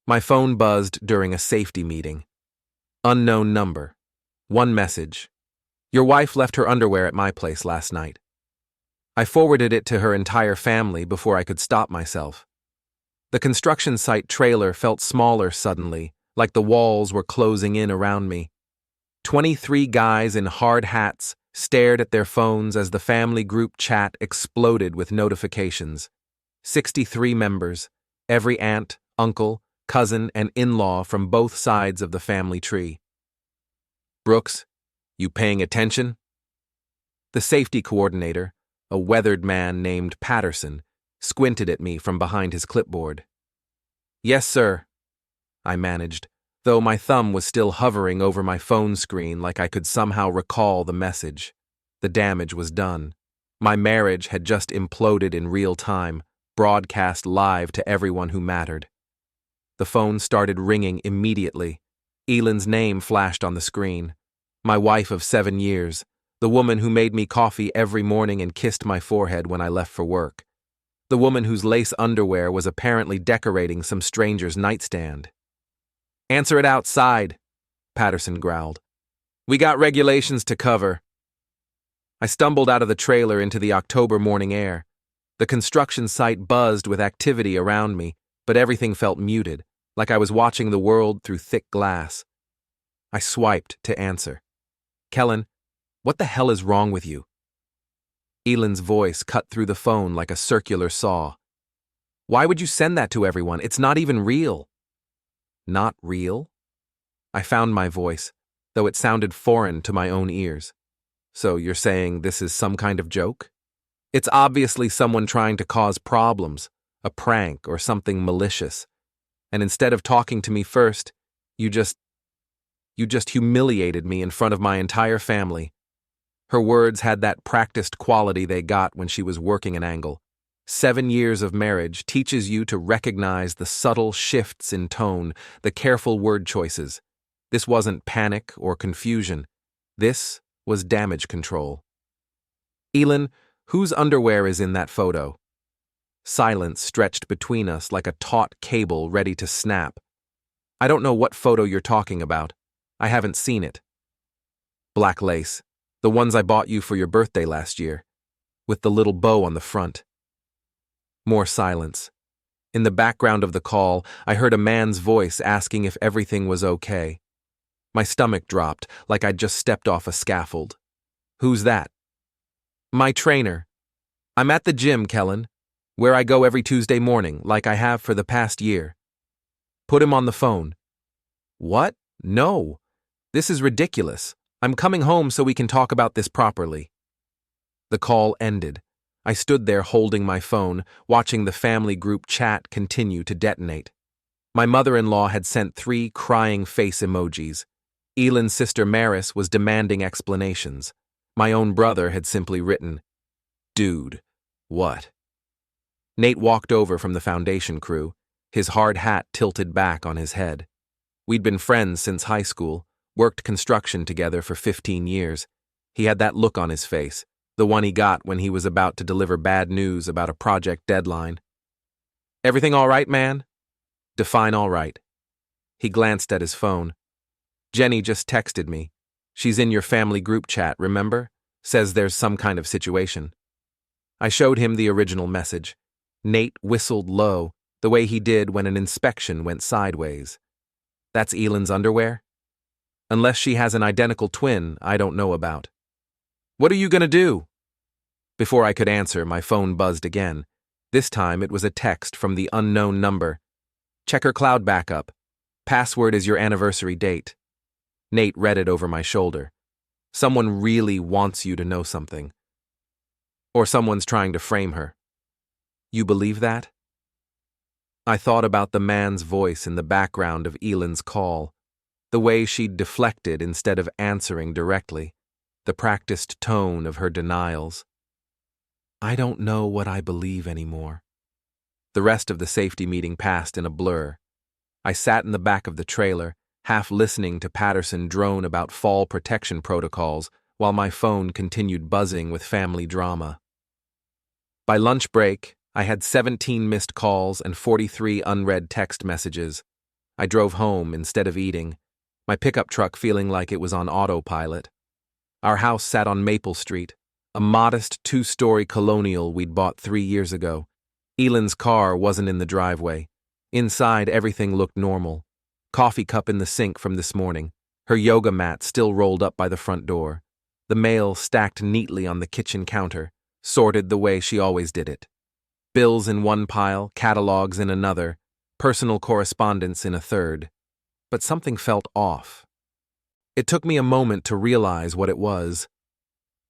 My phone buzzed during a safety meeting. Unknown number. One message. Your wife left her underwear at my place last night. I forwarded it to her entire family before I could stop myself. The construction site trailer felt smaller suddenly, like the walls were closing in around me. 23 guys in hard hats stared at their phones as the family group chat exploded with notifications. 63 members, every aunt, uncle, cousin, and in-law from both sides of the family tree. Brooks, you paying attention? The safety coordinator, a weathered man named Patterson, squinted at me from behind his clipboard. Yes, sir, I managed, though my thumb was still hovering over my phone screen like I could somehow recall the message. The damage was done. My marriage had just imploded in real time, broadcast live to everyone who mattered. The phone started ringing immediately. Elin's name flashed on the screen. My wife of 7 years, the woman who made me coffee every morning and kissed my forehead when I left for work. The woman whose lace underwear was apparently decorating some stranger's nightstand. Answer it outside, Patterson growled. We got regulations to cover. I stumbled out of the trailer into the October morning air. The construction site buzzed with activity around me, but everything felt muted, like I was watching the world through thick glass. I swiped to answer. Kellan, what the hell is wrong with you? Elin's voice cut through the phone like a circular saw. Why would you send that to everyone? It's not even real. Not real? I found my voice, though it sounded foreign to my own ears. So you're saying this is some kind of joke? It's obviously someone trying to cause problems, a prank or something malicious. And instead of talking to me first, you just humiliated me in front of my entire family. Her words had that practiced quality they got when she was working an angle. 7 years of marriage teaches you to recognize the subtle shifts in tone, the careful word choices. This wasn't panic or confusion. This was damage control. Elin, whose underwear is in that photo? Silence stretched between us like a taut cable ready to snap. I don't know what photo you're talking about. I haven't seen it. Black lace. The ones I bought you for your birthday last year, with the little bow on the front. More silence. In the background of the call, I heard a man's voice asking if everything was okay. My stomach dropped, like I'd just stepped off a scaffold. Who's that? My trainer. I'm at the gym, Kellan, where I go every Tuesday morning, like I have for the past year. Put him on the phone. What? No. This is ridiculous. I'm coming home so we can talk about this properly. The call ended. I stood there holding my phone, watching the family group chat continue to detonate. My mother-in-law had sent 3 crying face emojis. Elin's sister Maris was demanding explanations. My own brother had simply written, Dude, what? Nate walked over from the foundation crew, his hard hat tilted back on his head. We'd been friends since high school. Worked construction together for 15 years. He had that look on his face, the one he got when he was about to deliver bad news about a project deadline. Everything all right, man? Define all right. He glanced at his phone. Jenny just texted me. She's in your family group chat, remember? Says there's some kind of situation. I showed him the original message. Nate whistled low, the way he did when an inspection went sideways. That's Elin's underwear? Unless she has an identical twin I don't know about. What are you gonna do? Before I could answer, my phone buzzed again. This time it was a text from the unknown number. Check her cloud backup. Password is your anniversary date. Nate read it over my shoulder. Someone really wants you to know something. Or someone's trying to frame her. You believe that? I thought about the man's voice in the background of Elin's call. The way she'd deflected instead of answering directly, the practiced tone of her denials. I don't know what I believe anymore. The rest of the safety meeting passed in a blur. I sat in the back of the trailer, half listening to Patterson drone about fall protection protocols while my phone continued buzzing with family drama. By lunch break, I had 17 missed calls and 43 unread text messages. I drove home instead of eating, my pickup truck feeling like it was on autopilot. Our house sat on Maple Street, a modest two-story colonial we'd bought 3 years ago. Elin's car wasn't in the driveway. Inside, everything looked normal. Coffee cup in the sink from this morning, her yoga mat still rolled up by the front door, the mail stacked neatly on the kitchen counter, sorted the way she always did it. Bills in one pile, catalogs in another, personal correspondence in a third. But something felt off. It took me a moment to realize what it was.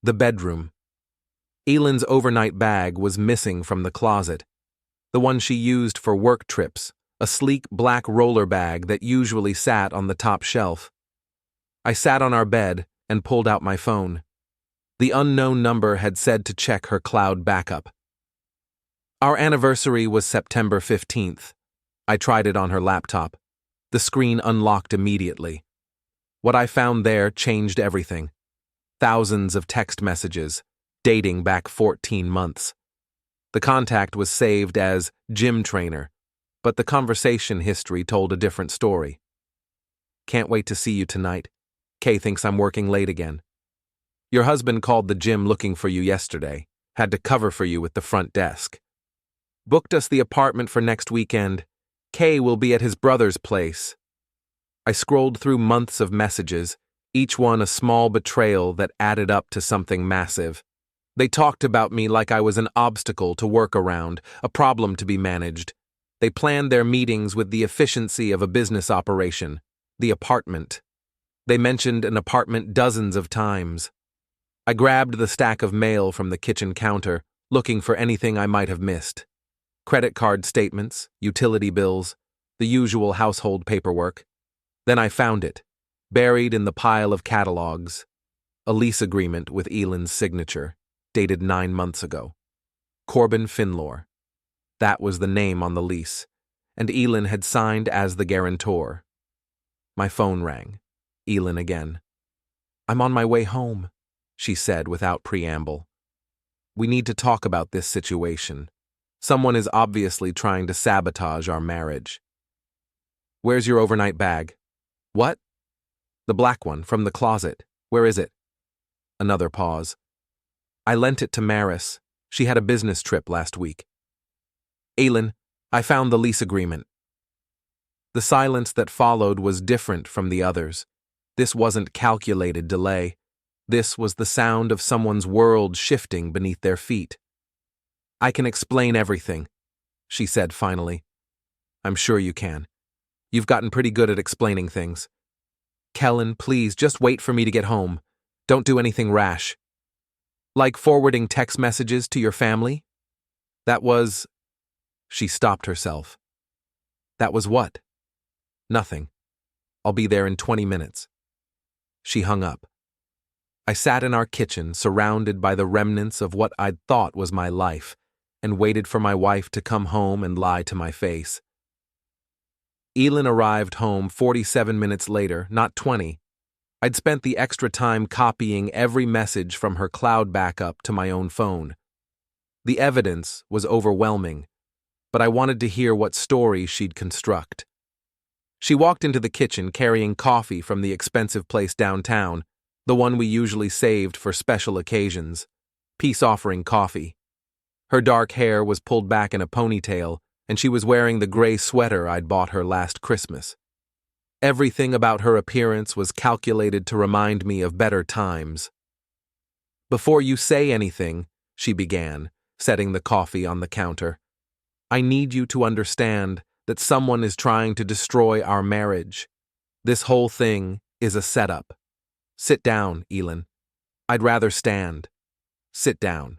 The bedroom. Elin's overnight bag was missing from the closet, the one she used for work trips, a sleek black roller bag that usually sat on the top shelf. I sat on our bed and pulled out my phone. The unknown number had said to check her cloud backup. Our anniversary was September 15th. I tried it on her laptop. The screen unlocked immediately. What I found there changed everything. Thousands of text messages, dating back 14 months. The contact was saved as gym trainer, but the conversation history told a different story. Can't wait to see you tonight. Kay thinks I'm working late again. Your husband called the gym looking for you yesterday. Had to cover for you at the front desk. Booked us the apartment for next weekend. Kay will be at his brother's place. I scrolled through months of messages, each one a small betrayal that added up to something massive. They talked about me like I was an obstacle to work around, a problem to be managed. They planned their meetings with the efficiency of a business operation, the apartment. They mentioned an apartment dozens of times. I grabbed the stack of mail from the kitchen counter, looking for anything I might have missed. Credit card statements, utility bills, the usual household paperwork. Then I found it, buried in the pile of catalogs. A lease agreement with Elin's signature, dated 9 months ago. Corbin Finlor. That was the name on the lease, and Elin had signed as the guarantor. My phone rang. Elin again. "I'm on my way home," she said without preamble. "We need to talk about this situation. Someone is obviously trying to sabotage our marriage." "Where's your overnight bag?" "What?" "The black one, from the closet. Where is it?" Another pause. "I lent it to Maris. She had a business trip last week." "Elin, I found the lease agreement." The silence that followed was different from the others. This wasn't calculated delay. This was the sound of someone's world shifting beneath their feet. "I can explain everything," she said finally. "I'm sure you can. You've gotten pretty good at explaining things. Kellan, please, just wait for me to get home. Don't do anything rash." "Like forwarding text messages to your family?" "That was..." She stopped herself. "That was what?" "Nothing. I'll be there in 20 minutes. She hung up. I sat in our kitchen, surrounded by the remnants of what I'd thought was my life, and waited for my wife to come home and lie to my face. Elin arrived home 47 minutes later, not 20. I'd spent the extra time copying every message from her cloud backup to my own phone. The evidence was overwhelming, but I wanted to hear what story she'd construct. She walked into the kitchen carrying coffee from the expensive place downtown, the one we usually saved for special occasions, peace-offering coffee. Her dark hair was pulled back in a ponytail, and she was wearing the gray sweater I'd bought her last Christmas. Everything about her appearance was calculated to remind me of better times. "Before you say anything," she began, setting the coffee on the counter, "I need you to understand that someone is trying to destroy our marriage. This whole thing is a setup. Sit down, Elin. I'd rather stand. Sit down."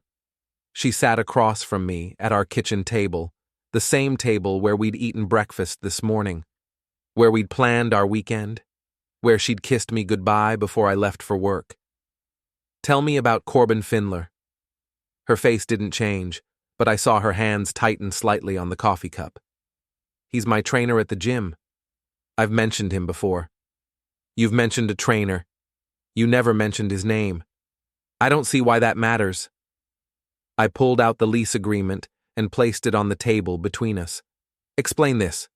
She sat across from me at our kitchen table, the same table where we'd eaten breakfast this morning, where we'd planned our weekend, where she'd kissed me goodbye before I left for work. "Tell me about Corbin Finlor." Her face didn't change, but I saw her hands tighten slightly on the coffee cup. "He's my trainer at the gym. I've mentioned him before." "You've mentioned a trainer. You never mentioned his name. I don't see why that matters." I pulled out the lease agreement and placed it on the table between us. "Explain this."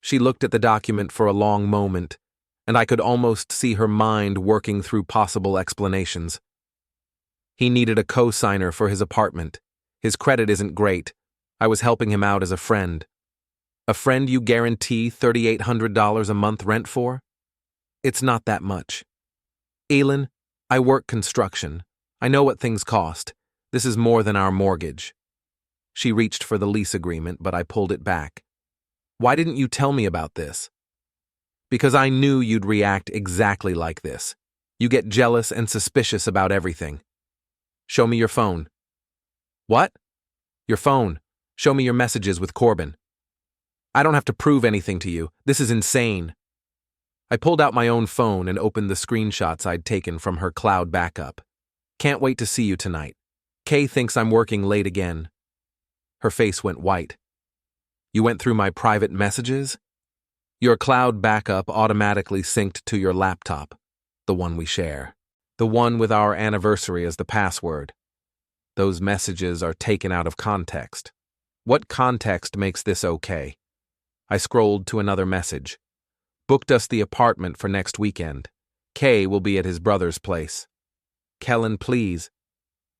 She looked at the document for a long moment, and I could almost see her mind working through possible explanations. He needed a co-signer for his apartment. His credit isn't great. I was helping him out as a friend. A friend you guarantee $3,800 a month rent for? It's not that much. Elin, I work construction. I know what things cost. This is more than our mortgage. She reached for the lease agreement, but I pulled it back. Why didn't you tell me about this? Because I knew you'd react exactly like this. You get jealous and suspicious about everything. Show me your phone. What? Your phone. Show me your messages with Corbin. I don't have to prove anything to you. This is insane. I pulled out my own phone and opened the screenshots I'd taken from her cloud backup. Can't wait to see you tonight. Kay thinks I'm working late again. Her face went white. You went through my private messages? Your cloud backup automatically synced to your laptop, the one we share. The one with our anniversary as the password. Those messages are taken out of context. What context makes this okay? I scrolled to another message. Booked us the apartment for next weekend. Kay will be at his brother's place. Kellan, please.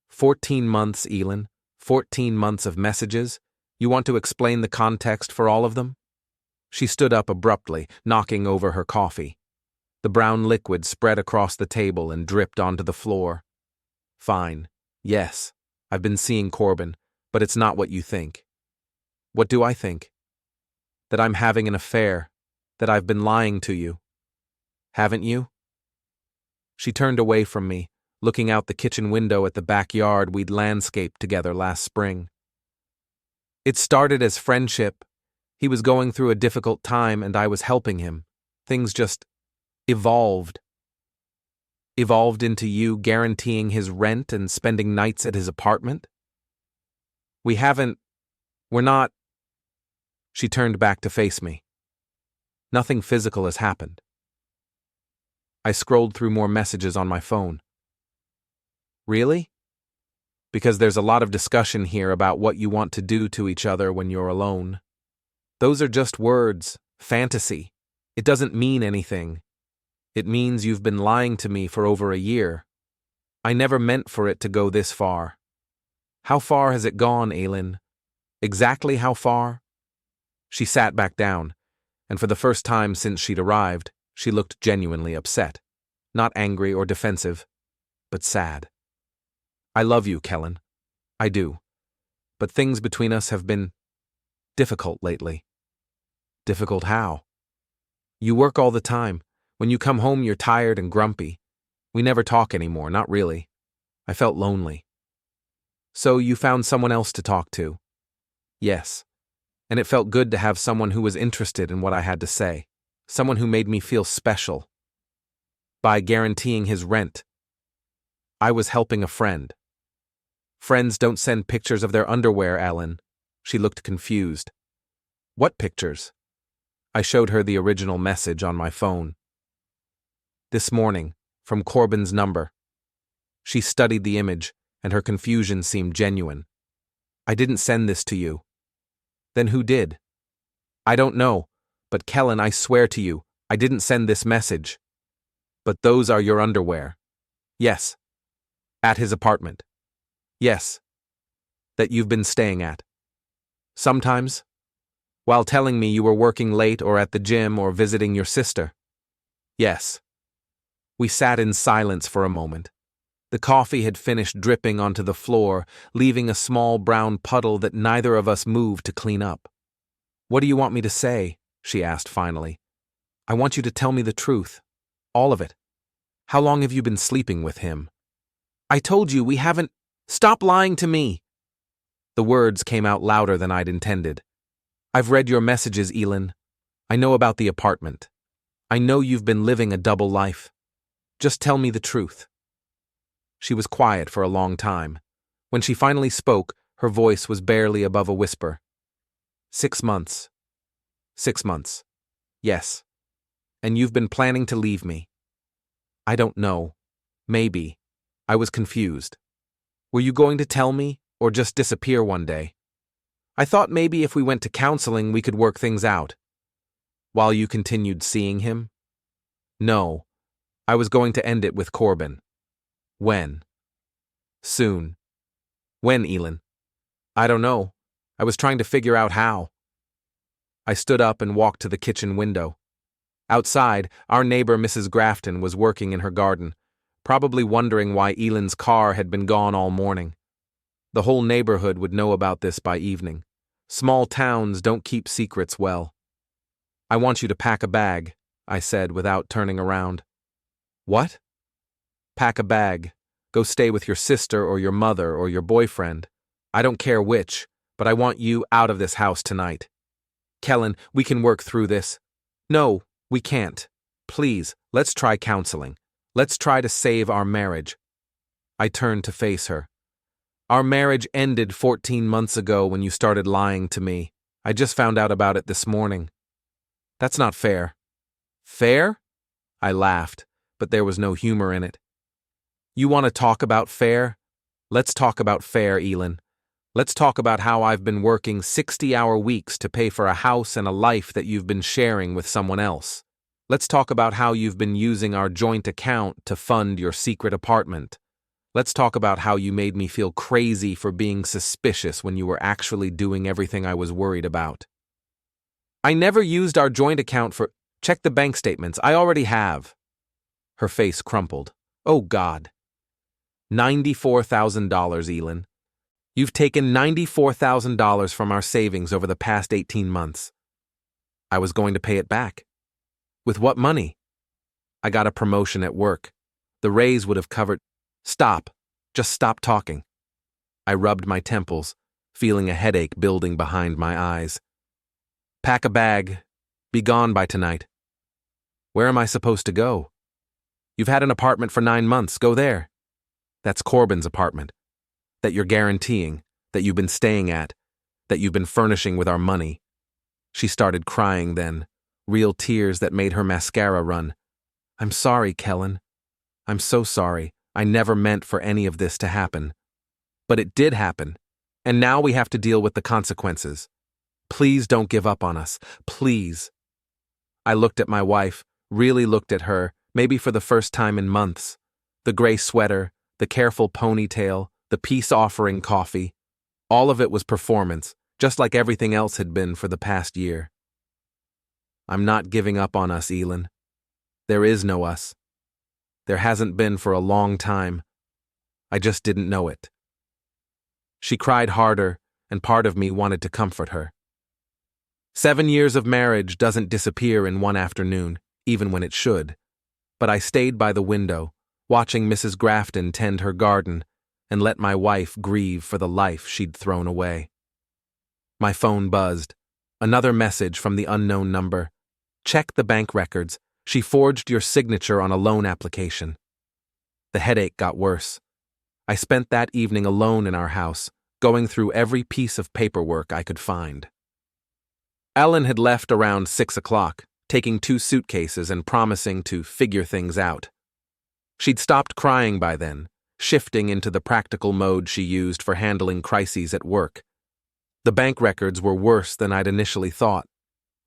14 months, Elin. 14 months of messages. You want to explain the context for all of them? She stood up abruptly, knocking over her coffee. The brown liquid spread across the table and dripped onto the floor. Fine. Yes, I've been seeing Corbin, but it's not what you think. What do I think? That I'm having an affair, that I've been lying to you. Haven't you? She turned away from me, looking out the kitchen window at the backyard we'd landscaped together last spring. It started as friendship. He was going through a difficult time and I was helping him. Things just evolved. Evolved into you guaranteeing his rent and spending nights at his apartment? We're not. She turned back to face me. Nothing physical has happened. I scrolled through more messages on my phone. Really? Because there's a lot of discussion here about what you want to do to each other when you're alone. Those are just words, fantasy. It doesn't mean anything. It means you've been lying to me for over a year. I never meant for it to go this far. How far has it gone, Elin? Exactly how far? She sat back down, and for the first time since she'd arrived, she looked genuinely upset. Not angry or defensive, but sad. I love you, Kellan. I do. But things between us have been difficult lately. Difficult how? You work all the time. When you come home, you're tired and grumpy. We never talk anymore, not really. I felt lonely. So you found someone else to talk to? Yes. And it felt good to have someone who was interested in what I had to say. Someone who made me feel special. By guaranteeing his rent. I was helping a friend. Friends don't send pictures of their underwear, Elin. She looked confused. What pictures? I showed her the original message on my phone. This morning, from Corbin's number. She studied the image, and her confusion seemed genuine. I didn't send this to you. Then who did? I don't know, but Kellan, I swear to you, I didn't send this message. But those are your underwear. Yes. At his apartment. Yes. That you've been staying at. Sometimes? While telling me you were working late or at the gym or visiting your sister. Yes. We sat in silence for a moment. The coffee had finished dripping onto the floor, leaving a small brown puddle that neither of us moved to clean up. What do you want me to say? She asked finally. I want you to tell me the truth. All of it. How long have you been sleeping with him? I told you we haven't. Stop lying to me! The words came out louder than I'd intended. I've read your messages, Elin. I know about the apartment. I know you've been living a double life. Just tell me the truth. She was quiet for a long time. When she finally spoke, her voice was barely above a whisper. 6 months. 6 months. Yes. And you've been planning to leave me. I don't know. Maybe. I was confused. Were you going to tell me, or just disappear one day? I thought maybe if we went to counseling we could work things out. While you continued seeing him? No. I was going to end it with Corbin. When? Soon. When, Elin? I don't know. I was trying to figure out how. I stood up and walked to the kitchen window. Outside, our neighbor Mrs. Grafton was working in her garden, probably wondering why Elin's car had been gone all morning. The whole neighborhood would know about this by evening. Small towns don't keep secrets well. I want you to pack a bag, I said without turning around. What? Pack a bag. Go stay with your sister or your mother or your boyfriend. I don't care which, but I want you out of this house tonight. Kellan, we can work through this. No, we can't. Please, let's try counseling. Let's try to save our marriage. I turned to face her. Our marriage ended 14 months ago when you started lying to me. I just found out about it this morning. That's not fair. Fair? I laughed, but there was no humor in it. You want to talk about fair? Let's talk about fair, Elin. Let's talk about how I've been working 60-hour weeks to pay for a house and a life that you've been sharing with someone else. Let's talk about how you've been using our joint account to fund your secret apartment. Let's talk about how you made me feel crazy for being suspicious when you were actually doing everything I was worried about. I never used our joint account for— Check the bank statements. I already have. Her face crumpled. Oh, God. $94,000, Elin. You've taken $94,000 from our savings over the past 18 months. I was going to pay it back. With what money? I got a promotion at work. The raise would have covered— Stop. Just stop talking. I rubbed my temples, feeling a headache building behind my eyes. Pack a bag. Be gone by tonight. Where am I supposed to go? You've had an apartment for 9 months. Go there. That's Corbin's apartment. That you're guaranteeing, that you've been staying at, that you've been furnishing with our money. She started crying then, real tears that made her mascara run. I'm sorry, Kellan. I'm so sorry. I never meant for any of this to happen. But it did happen, and now we have to deal with the consequences. Please don't give up on us. Please. I looked at my wife, really looked at her, maybe for the first time in months. The gray sweater, the careful ponytail, the peace-offering coffee. All of it was performance, just like everything else had been for the past year. I'm not giving up on us, Elin. There is no us. There hasn't been for a long time. I just didn't know it. She cried harder, and part of me wanted to comfort her. 7 years of marriage doesn't disappear in one afternoon, even when it should. But I stayed by the window, watching Mrs. Grafton tend her garden, and let my wife grieve for the life she'd thrown away. My phone buzzed. Another message from the unknown number. Check the bank records. She forged your signature on a loan application. The headache got worse. I spent that evening alone in our house, going through every piece of paperwork I could find. Elin had left around 6 o'clock, taking 2 suitcases and promising to figure things out. She'd stopped crying by then, shifting into the practical mode she used for handling crises at work. The bank records were worse than I'd initially thought.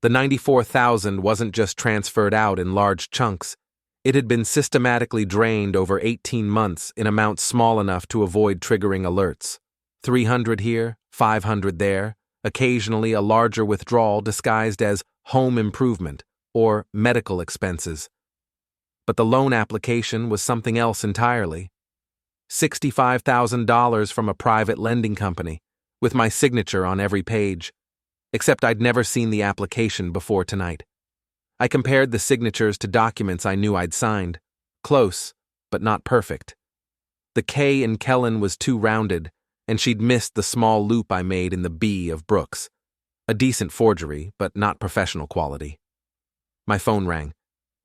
The $94,000 wasn't just transferred out in large chunks. It had been systematically drained over 18 months in amounts small enough to avoid triggering alerts. 300 here, 500 there, occasionally a larger withdrawal disguised as home improvement or medical expenses. But the loan application was something else entirely. $65,000 from a private lending company, with my signature on every page. Except I'd never seen the application before tonight. I compared the signatures to documents I knew I'd signed. Close, but not perfect. The K in Kellan was too rounded, and she'd missed the small loop I made in the B of Brooks. A decent forgery, but not professional quality. My phone rang.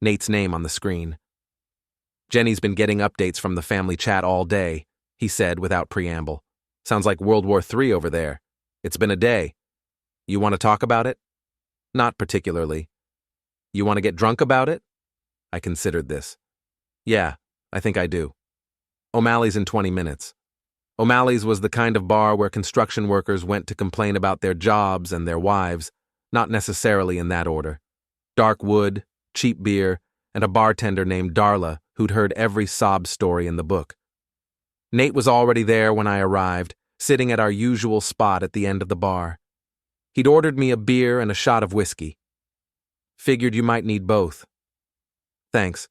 Nate's name on the screen. Jenny's been getting updates from the family chat all day, he said without preamble. Sounds like World War III over there. It's been a day. You want to talk about it? Not particularly. You want to get drunk about it? I considered this. Yeah, I think I do. O'Malley's in 20 minutes. O'Malley's was the kind of bar where construction workers went to complain about their jobs and their wives, not necessarily in that order. Dark wood, cheap beer, and a bartender named Darla who'd heard every sob story in the book. Nate was already there when I arrived, sitting at our usual spot at the end of the bar. He'd ordered me a beer and a shot of whiskey. Figured you might need both. Thanks.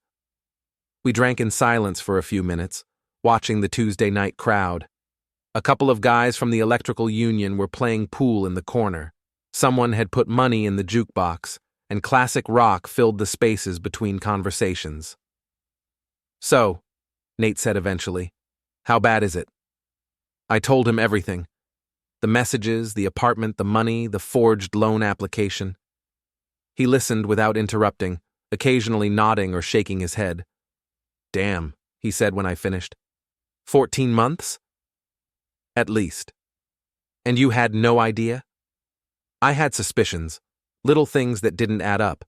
We drank in silence for a few minutes, watching the Tuesday night crowd. A couple of guys from the electrical union were playing pool in the corner. Someone had put money in the jukebox, and classic rock filled the spaces between conversations. So, Nate said eventually, how bad is it? I told him everything. The messages, the apartment, the money, the forged loan application. He listened without interrupting, occasionally nodding or shaking his head. Damn, he said when I finished. 14 months? At least. And you had no idea? I had suspicions, little things that didn't add up.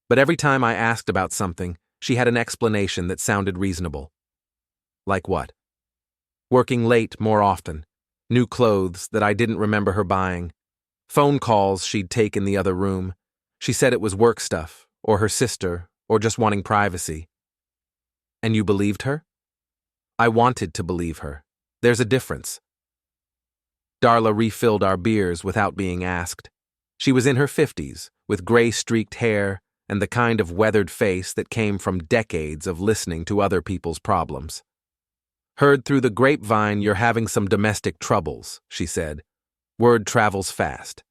But every time I asked about something, she had an explanation that sounded reasonable. Like what? Working late more often. New clothes that I didn't remember her buying. Phone calls she'd take in the other room. She said it was work stuff, or her sister, or just wanting privacy. And you believed her? I wanted to believe her. There's a difference. Darla refilled our beers without being asked. She was in her 50s, with gray-streaked hair and the kind of weathered face that came from decades of listening to other people's problems. Heard through the grapevine you're having some domestic troubles, she said. Word travels fast.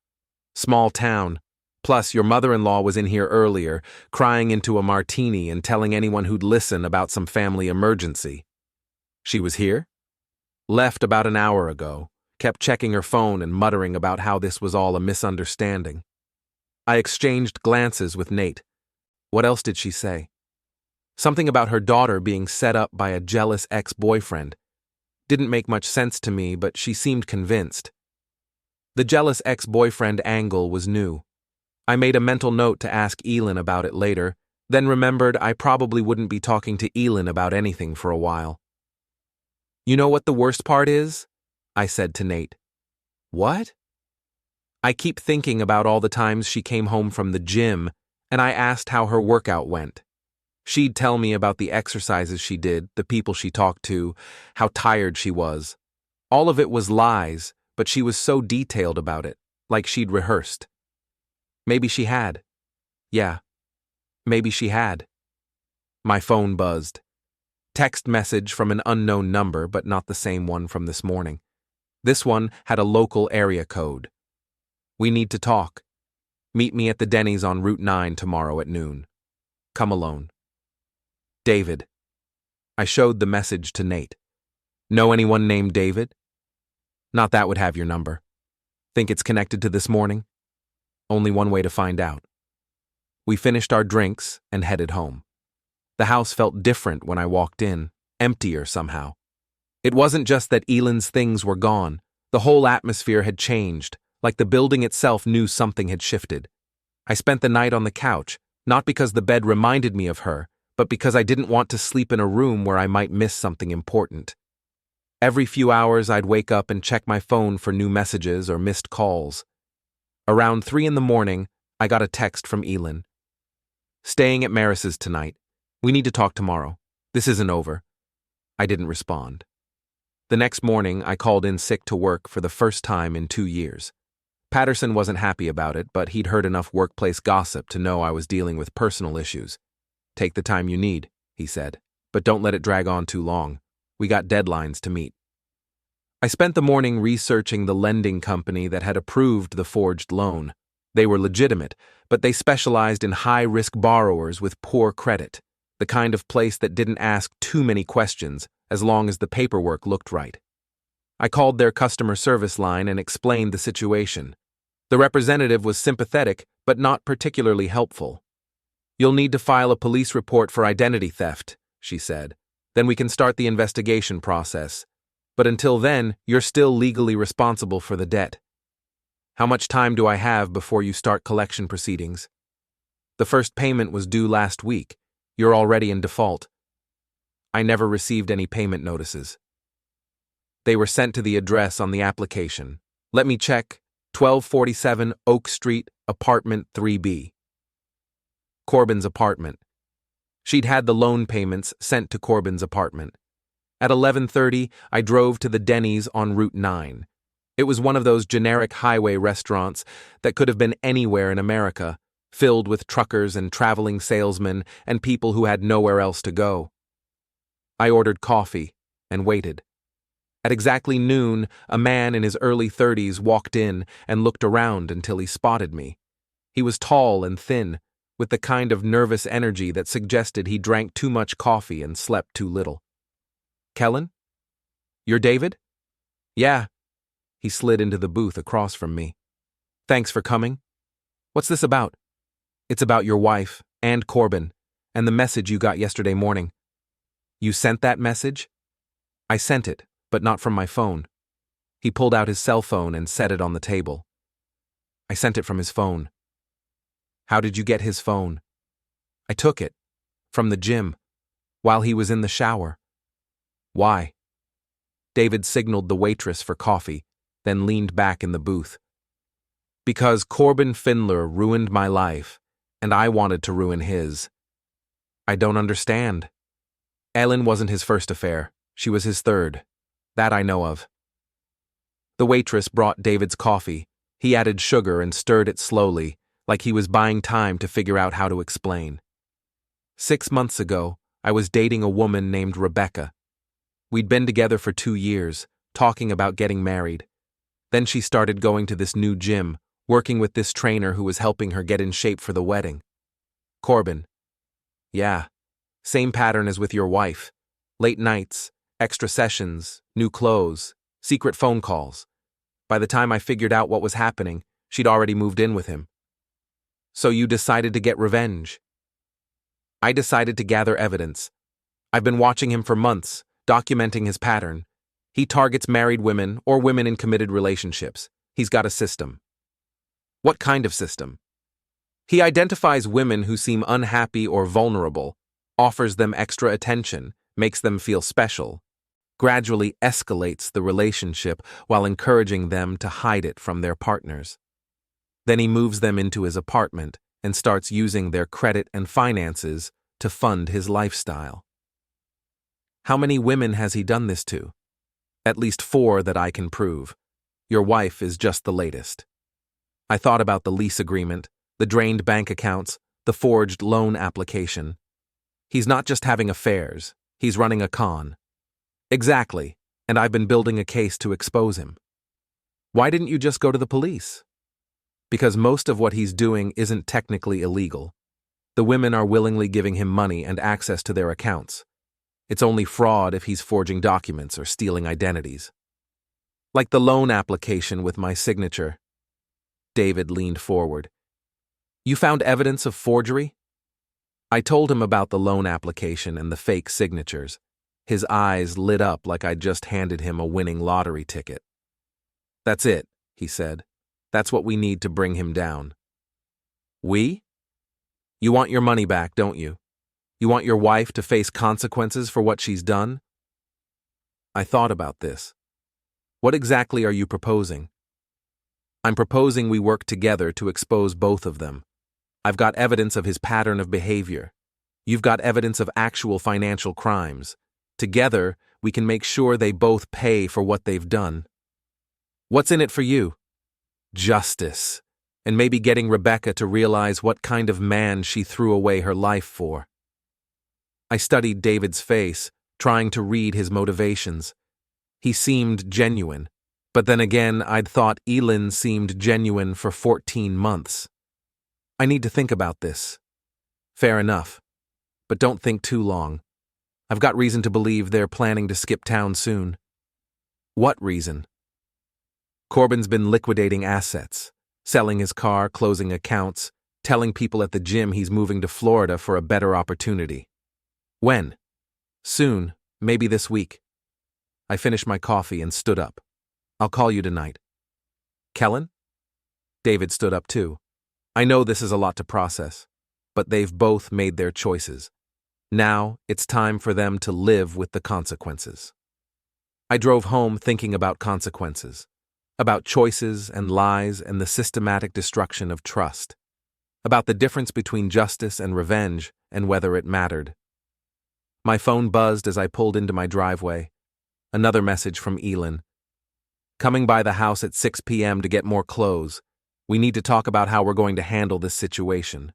Small town. Plus, your mother-in-law was in here earlier, crying into a martini and telling anyone who'd listen about some family emergency. She was here? Left about an hour ago. Kept checking her phone and muttering about how this was all a misunderstanding. I exchanged glances with Nate. What else did she say? Something about her daughter being set up by a jealous ex-boyfriend. Didn't make much sense to me, but she seemed convinced. The jealous ex-boyfriend angle was new. I made a mental note to ask Elin about it later, then remembered I probably wouldn't be talking to Elin about anything for a while. You know what the worst part is? I said to Nate. What? I keep thinking about all the times she came home from the gym, and I asked how her workout went. She'd tell me about the exercises she did, the people she talked to, how tired she was. All of it was lies, but she was so detailed about it, like she'd rehearsed. Maybe she had. Yeah, maybe she had. My phone buzzed. Text message from an unknown number, but not the same one from this morning. This one had a local area code. We need to talk. Meet me at the Denny's on Route 9 tomorrow at noon. Come alone. David. I showed the message to Nate. Know anyone named David? Not that would have your number. Think it's connected to this morning? Only one way to find out. We finished our drinks and headed home. The house felt different when I walked in, emptier somehow. It wasn't just that Elin's things were gone. The whole atmosphere had changed, like the building itself knew something had shifted. I spent the night on the couch, not because the bed reminded me of her, but because I didn't want to sleep in a room where I might miss something important. Every few hours I'd wake up and check my phone for new messages or missed calls. Around 3 a.m, I got a text from Elin. Staying at Maris's tonight. We need to talk tomorrow. This isn't over. I didn't respond. The next morning, I called in sick to work for the first time in 2 years. Patterson wasn't happy about it, but he'd heard enough workplace gossip to know I was dealing with personal issues. Take the time you need, he said, but don't let it drag on too long. We got deadlines to meet. I spent the morning researching the lending company that had approved the forged loan. They were legitimate, but they specialized in high-risk borrowers with poor credit, the kind of place that didn't ask too many questions as long as the paperwork looked right. I called their customer service line and explained the situation. The representative was sympathetic, but not particularly helpful. You'll need to file a police report for identity theft, she said. Then we can start the investigation process. But until then, you're still legally responsible for the debt. How much time do I have before you start collection proceedings? The first payment was due last week. You're already in default. I never received any payment notices. They were sent to the address on the application. Let me check. 1247 Oak Street, apartment 3B. Corbin's apartment. She'd had the loan payments sent to Corbin's apartment. At 11:30, I drove to the Denny's on Route 9. It was one of those generic highway restaurants that could have been anywhere in America, filled with truckers and traveling salesmen and people who had nowhere else to go. I ordered coffee and waited. At exactly noon, a man in his early 30s walked in and looked around until he spotted me. He was tall and thin, with the kind of nervous energy that suggested he drank too much coffee and slept too little. "Kellan? You're David?" "Yeah." He slid into the booth across from me. "Thanks for coming. What's this about?" "It's about your wife and Corbin and the message you got yesterday morning." "You sent that message?" "I sent it, but not from my phone." He pulled out his cell phone and set it on the table. "I sent it from his phone." "How did you get his phone?" "I took it. From the gym. While he was in the shower." "Why?" David signaled the waitress for coffee, then leaned back in the booth. "Because Corbin Finlor ruined my life, and I wanted to ruin his." "I don't understand." "Elin wasn't his first affair. She was his third. That I know of." The waitress brought David's coffee. He added sugar and stirred it slowly, like he was buying time to figure out how to explain. 6 months ago, I was dating a woman named Rebecca. We'd been together for 2 years, talking about getting married. Then she started going to this new gym, working with this trainer who was helping her get in shape for the wedding. "Corbin." "Yeah. Same pattern as with your wife. Late nights, extra sessions, new clothes, secret phone calls. By the time I figured out what was happening, she'd already moved in with him." "So you decided to get revenge?" "I decided to gather evidence. I've been watching him for months, documenting his pattern. He targets married women or women in committed relationships. He's got a system." "What kind of system?" "He identifies women who seem unhappy or vulnerable, offers them extra attention, makes them feel special, gradually escalates the relationship while encouraging them to hide it from their partners. Then he moves them into his apartment and starts using their credit and finances to fund his lifestyle." "How many women has he done this to?" "At least 4 that I can prove. Your wife is just the latest." I thought about the lease agreement, the drained bank accounts, the forged loan application. He's not just having affairs, he's running a con. "Exactly, and I've been building a case to expose him." "Why didn't you just go to the police?" "Because most of what he's doing isn't technically illegal. The women are willingly giving him money and access to their accounts. It's only fraud if he's forging documents or stealing identities. Like the loan application with my signature." David leaned forward. "You found evidence of forgery?" I told him about the loan application and the fake signatures. His eyes lit up like I'd just handed him a winning lottery ticket. "That's it," he said. "That's what we need to bring him down." "We?" "You want your money back, don't you? You want your wife to face consequences for what she's done?" I thought about this. "What exactly are you proposing?" "I'm proposing we work together to expose both of them. I've got evidence of his pattern of behavior. You've got evidence of actual financial crimes. Together, we can make sure they both pay for what they've done." "What's in it for you?" "Justice, and maybe getting Rebecca to realize what kind of man she threw away her life for." I studied David's face, trying to read his motivations. He seemed genuine, but then again I'd thought Elin seemed genuine for 14 months. "I need to think about this." "Fair enough, but don't think too long. I've got reason to believe they're planning to skip town soon." "What reason?" "Corbin's been liquidating assets, selling his car, closing accounts, telling people at the gym he's moving to Florida for a better opportunity." "When?" "Soon, maybe this week." I finished my coffee and stood up. "I'll call you tonight." "Kellan?" David stood up too. "I know this is a lot to process, but they've both made their choices. Now it's time for them to live with the consequences." I drove home thinking about consequences, about choices and lies and the systematic destruction of trust. about the difference between justice and revenge and whether it mattered. My phone buzzed as I pulled into my driveway. Another message from Elin. Coming by the house at 6 p.m. to get more clothes. We need to talk about how we're going to handle this situation.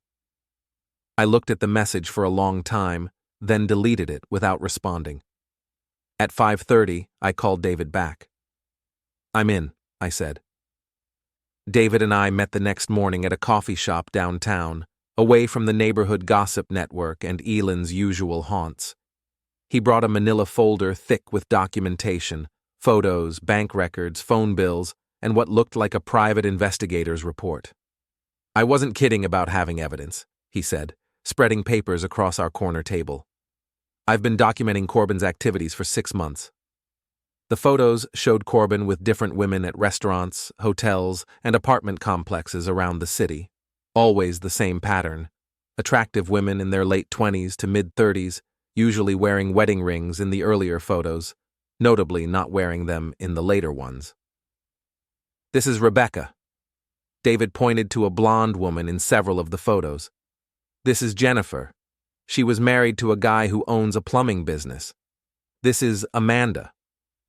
I looked at the message for a long time, then deleted it without responding. At 5:30, I called David back. I'm in, I said. David and I met the next morning at a coffee shop downtown, away from the neighborhood gossip network and Elin's usual haunts. He brought a manila folder thick with documentation, photos, bank records, phone bills, and what looked like a private investigator's report. I wasn't kidding about having evidence, he said, spreading papers across our corner table. I've been documenting Corbin's activities for 6 months. The photos showed Corbin with different women at restaurants, hotels, and apartment complexes around the city. Always the same pattern. Attractive women in their late 20s to mid-30s, usually wearing wedding rings in the earlier photos, notably not wearing them in the later ones. This is Rebecca. David pointed to a blonde woman in several of the photos. This is Jennifer. She was married to a guy who owns a plumbing business. This is Amanda.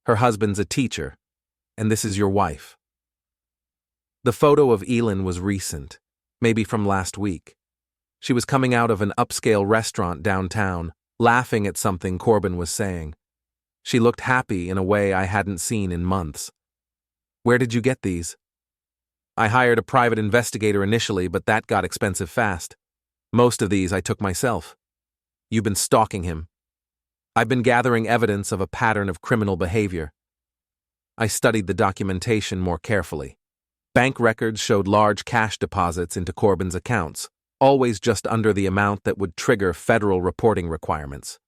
Her husband's a teacher. And this is your wife. The photo of Elin was recent, maybe from last week. She was coming out of an upscale restaurant downtown, laughing at something Corbin was saying. She looked happy in a way I hadn't seen in months. Where did you get these? I hired a private investigator initially, but that got expensive fast. Most of these I took myself. You've been stalking him. I've been gathering evidence of a pattern of criminal behavior. I studied the documentation more carefully. Bank records showed large cash deposits into Corbin's accounts, always just under the amount that would trigger federal reporting requirements.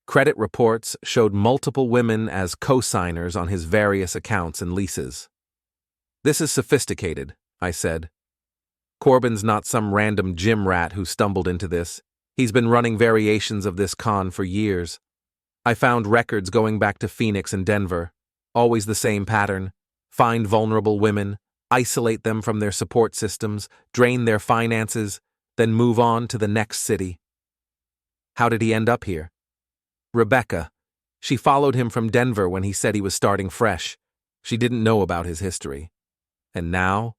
Credit reports showed multiple women as co-signers on his various accounts and leases. This is sophisticated, I said. Corbin's not some random gym rat who stumbled into this. He's been running variations of this con for years. I found records going back to Phoenix and Denver. Always the same pattern. Find vulnerable women, isolate them from their support systems, drain their finances, then move on to the next city. How did he end up here? Rebecca. She followed him from Denver when he said he was starting fresh. She didn't know about his history. And now?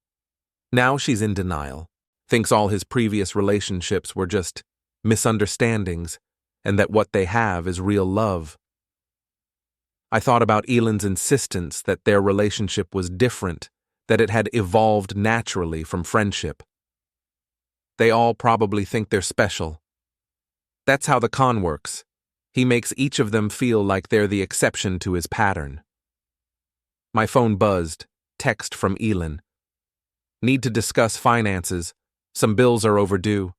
Now she's in denial. Thinks all his previous relationships were just misunderstandings, and that what they have is real love. I thought about Elin's insistence that their relationship was different, that it had evolved naturally from friendship. They all probably think they're special. That's how the con works. He makes each of them feel like they're the exception to his pattern. My phone buzzed. Text from Elin. Need to discuss finances. Some bills are overdue.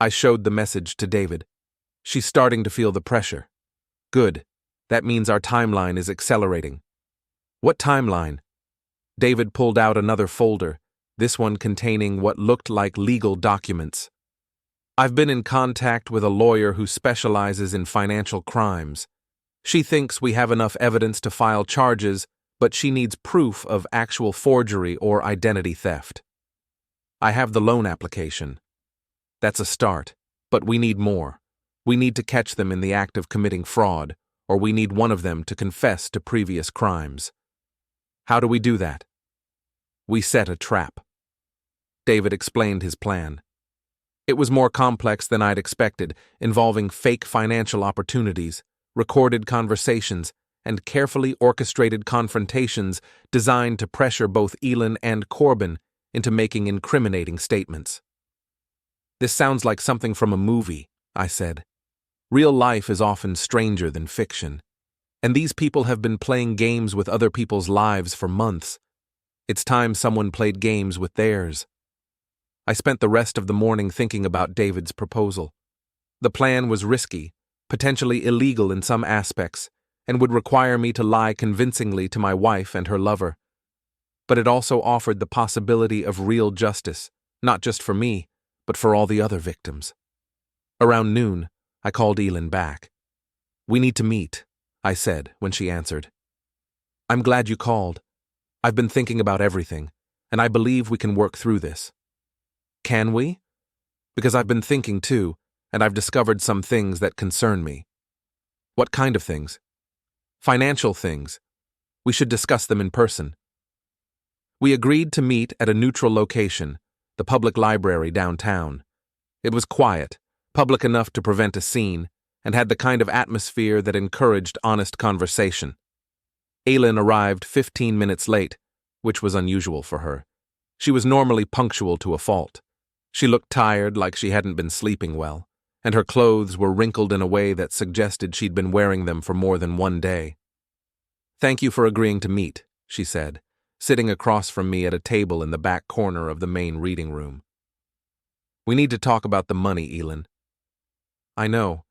I showed the message to David. She's starting to feel the pressure. Good. That means our timeline is accelerating. What timeline? David pulled out another folder, this one containing what looked like legal documents. I've been in contact with a lawyer who specializes in financial crimes. She thinks we have enough evidence to file charges, but she needs proof of actual forgery or identity theft. I have the loan application. That's a start, but we need more. We need to catch them in the act of committing fraud, or we need one of them to confess to previous crimes. How do we do that? We set a trap. David explained his plan. It was more complex than I'd expected, involving fake financial opportunities, recorded conversations, and carefully orchestrated confrontations designed to pressure both Elin and Corbin into making incriminating statements. This sounds like something from a movie, I said. Real life is often stranger than fiction, and these people have been playing games with other people's lives for months. It's time someone played games with theirs. I spent the rest of the morning thinking about David's proposal. The plan was risky, potentially illegal in some aspects, and would require me to lie convincingly to my wife and her lover. But it also offered the possibility of real justice, not just for me, but for all the other victims. Around noon, I called Elin back. We need to meet, I said when she answered. I'm glad you called. I've been thinking about everything, and I believe we can work through this. Can we? Because I've been thinking too, and I've discovered some things that concern me. What kind of things? Financial things. We should discuss them in person. We agreed to meet at a neutral location, the public library downtown. It was quiet, public enough to prevent a scene, and had the kind of atmosphere that encouraged honest conversation. Elin arrived 15 minutes late, which was unusual for her. She was normally punctual to a fault. She looked tired, like she hadn't been sleeping well, and her clothes were wrinkled in a way that suggested she'd been wearing them for more than one day. "Thank you for agreeing to meet," she said, sitting across from me at a table in the back corner of the main reading room. "We need to talk about the money, Elin." "I know.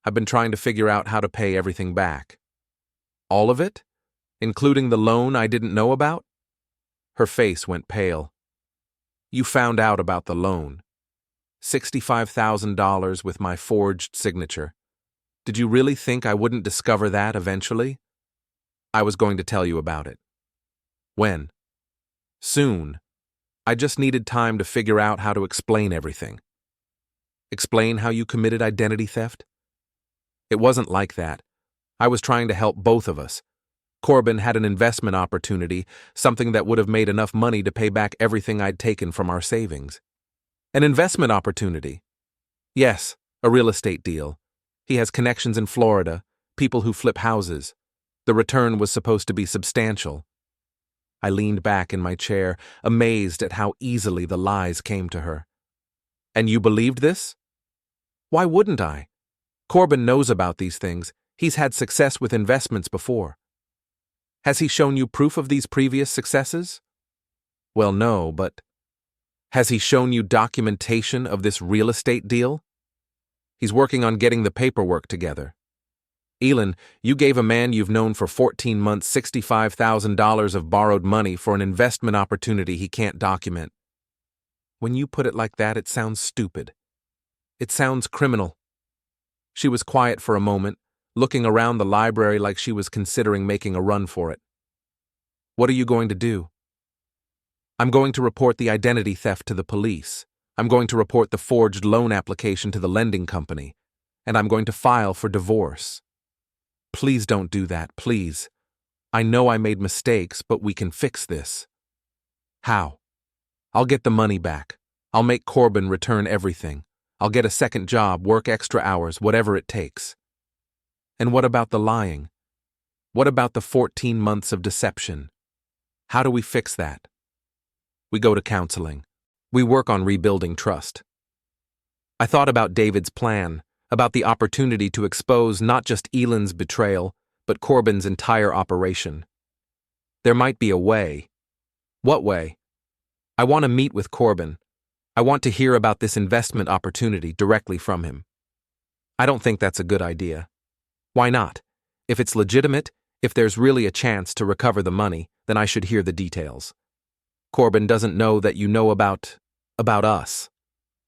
I've been trying to figure out how to pay everything back." "All of it? Including the loan I didn't know about?" Her face went pale. "You found out about the loan. $65,000 with my forged signature. Did you really think I wouldn't discover that eventually?" "I was going to tell you about it." "When?" "Soon. I just needed time to figure out how to explain everything." "Explain how you committed identity theft?" "It wasn't like that. I was trying to help both of us. Corbin had an investment opportunity, something that would have made enough money to pay back everything I'd taken from our savings." "An investment opportunity?" "Yes, a real estate deal. He has connections in Florida, people who flip houses. The return was supposed to be substantial." I leaned back in my chair, amazed at how easily the lies came to her. "And you believed this?" "Why wouldn't I? Corbin knows about these things. He's had success with investments before." "Has he shown you proof of these previous successes?" "Well, no, but—" "Has he shown you documentation of this real estate deal?" "He's working on getting the paperwork together." "Elin, you gave a man you've known for 14 months $65,000 of borrowed money for an investment opportunity he can't document." "When you put it like that, it sounds stupid. It sounds criminal." She was quiet for a moment, looking around the library like she was considering making a run for it. "What are you going to do?" "I'm going to report the identity theft to the police. I'm going to report the forged loan application to the lending company. And I'm going to file for divorce." "Please don't do that, please. I know I made mistakes, but we can fix this." "How?" "I'll get the money back. I'll make Corbin return everything. I'll get a second job, work extra hours, whatever it takes." "And what about the lying? What about the 14 months of deception? How do we fix that?" "We go to counseling. We work on rebuilding trust." I thought about David's plan, about the opportunity to expose not just Elin's betrayal, but Corbin's entire operation. There might be a way. What way? "I want to meet with Corbin. I want to hear about this investment opportunity directly from him." "I don't think that's a good idea." "Why not? If it's legitimate, if there's really a chance to recover the money, then I should hear the details." "Corbin doesn't know that you know about us."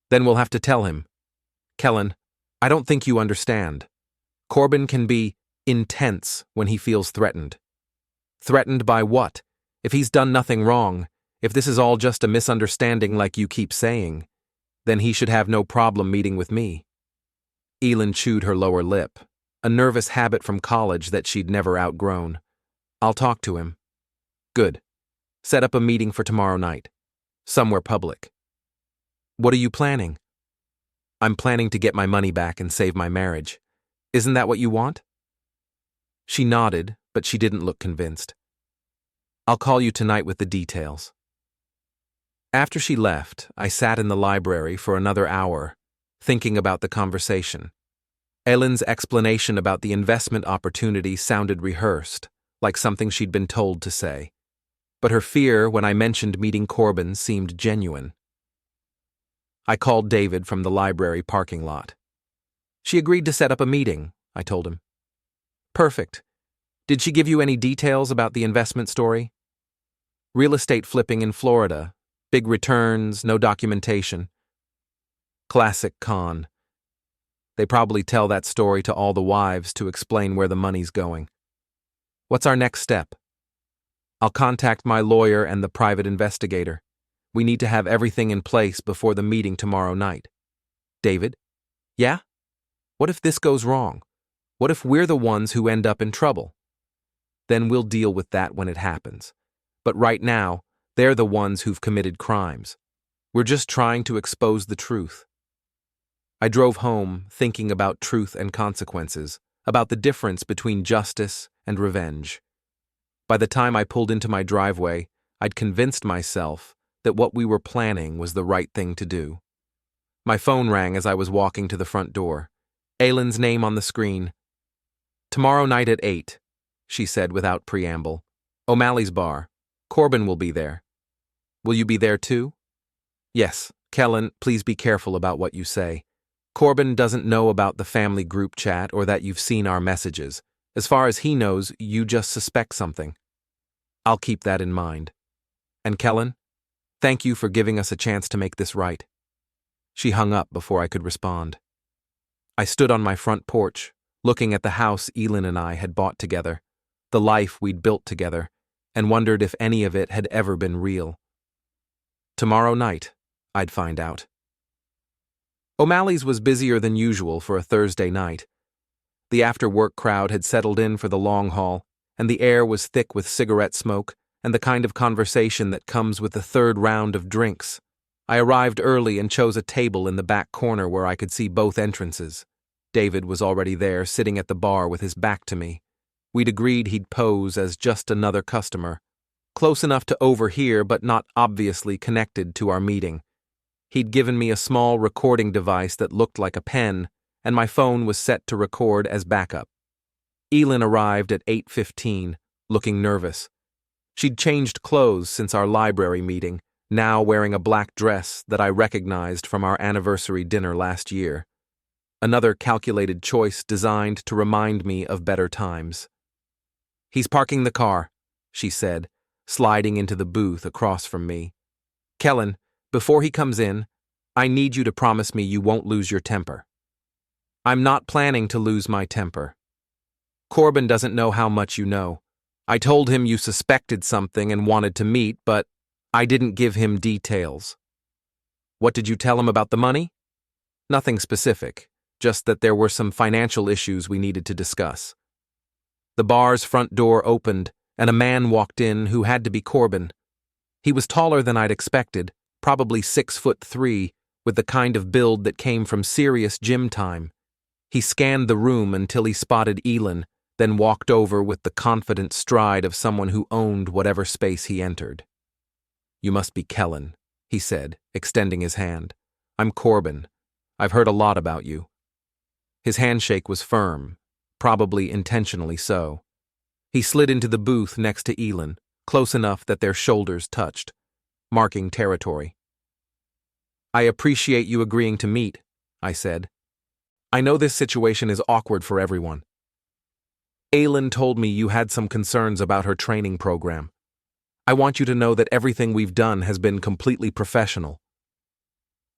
"Then we'll have to tell him." "Kellan, I don't think you understand. Corbin can be intense when he feels threatened." "Threatened by what? If he's done nothing wrong, if this is all just a misunderstanding like you keep saying, then he should have no problem meeting with me." Elin chewed her lower lip, a nervous habit from college that she'd never outgrown. "I'll talk to him." "Good. Set up a meeting for tomorrow night. Somewhere public." "What are you planning?" "I'm planning to get my money back and save my marriage. Isn't that what you want?" She nodded, but she didn't look convinced. "I'll call you tonight with the details." After she left, I sat in the library for another hour, thinking about the conversation. Elin's explanation about the investment opportunity sounded rehearsed, like something she'd been told to say. But her fear when I mentioned meeting Corbin seemed genuine. I called David from the library parking lot. "She agreed to set up a meeting," I told him. "Perfect. Did she give you any details about the investment story?" "Real estate flipping in Florida. Big returns, no documentation." Classic con. They probably tell that story to all the wives to explain where the money's going. "What's our next step?" "I'll contact my lawyer and the private investigator. We need to have everything in place before the meeting tomorrow night. David? Yeah? What if this goes wrong? What if we're the ones who end up in trouble? Then we'll deal with that when it happens. But right now, they're the ones who've committed crimes. We're just trying to expose the truth. I drove home thinking about truth and consequences, about the difference between justice and revenge. By the time I pulled into my driveway, I'd convinced myself that what we were planning was the right thing to do. My phone rang as I was walking to the front door. Elin's name on the screen. "Tomorrow night at 8, she said without preamble. "O'Malley's bar. Corbin will be there. Will you be there too?" "Yes. Kellan, please be careful about what you say. Corbin doesn't know about the family group chat or that you've seen our messages. As far as he knows, you just suspect something." "I'll keep that in mind. And Kellan, thank you for giving us a chance to make this right." She hung up before I could respond. I stood on my front porch, looking at the house Elin and I had bought together, the life we'd built together, and wondered if any of it had ever been real. Tomorrow night, I'd find out. O'Malley's was busier than usual for a Thursday night. The after-work crowd had settled in for the long haul, and the air was thick with cigarette smoke and the kind of conversation that comes with the third round of drinks. I arrived early and chose a table in the back corner where I could see both entrances. David was already there, sitting at the bar with his back to me. We'd agreed he'd pose as just another customer, close enough to overhear but not obviously connected to our meeting. He'd given me a small recording device that looked like a pen, and my phone was set to record as backup. Elin arrived at 8:15, looking nervous. She'd changed clothes since our library meeting, now wearing a black dress that I recognized from our anniversary dinner last year. Another calculated choice designed to remind me of better times. "He's parking the car," she said, sliding into the booth across from me. "Kellan, before he comes in, I need you to promise me you won't lose your temper." "I'm not planning to lose my temper. Corbin doesn't know how much you know. I told him you suspected something and wanted to meet, but I didn't give him details." "What did you tell him about the money?" "Nothing specific, just that there were some financial issues we needed to discuss." The bar's front door opened, and a man walked in who had to be Corbin. He was taller than I'd expected, probably 6'3", with the kind of build that came from serious gym time. He scanned the room until he spotted Elin, then walked over with the confident stride of someone who owned whatever space he entered. "You must be Kellan," he said, extending his hand. "I'm Corbin. I've heard a lot about you." His handshake was firm, probably intentionally so. He slid into the booth next to Elin, close enough that their shoulders touched, marking territory. "I appreciate you agreeing to meet," I said. "I know this situation is awkward for everyone. Elin told me you had some concerns about her training program. I want you to know that everything we've done has been completely professional."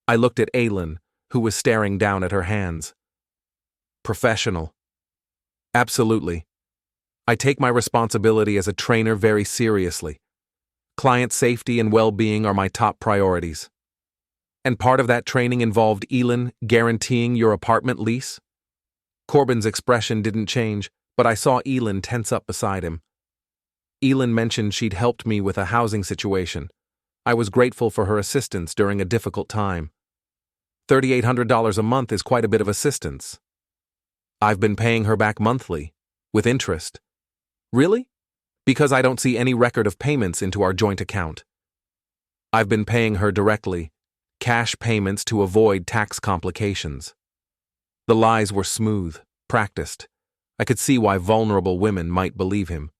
I looked at Elin, who was staring down at her hands. "Professional. Absolutely. I take my responsibility as a trainer very seriously. Client safety and well-being are my top priorities. And part of that training involved Elin guaranteeing your apartment lease?" Corbin's expression didn't change, but I saw Elin tense up beside him. Elin mentioned she'd helped me with a housing situation. I was grateful for her assistance during a difficult time. $3,800 a month is quite a bit of assistance. I've been paying her back monthly, with interest. Really? Because I don't see any record of payments into our joint account. I've been paying her directly, cash payments to avoid tax complications. The lies were smooth, practiced. I could see why vulnerable women might believe him.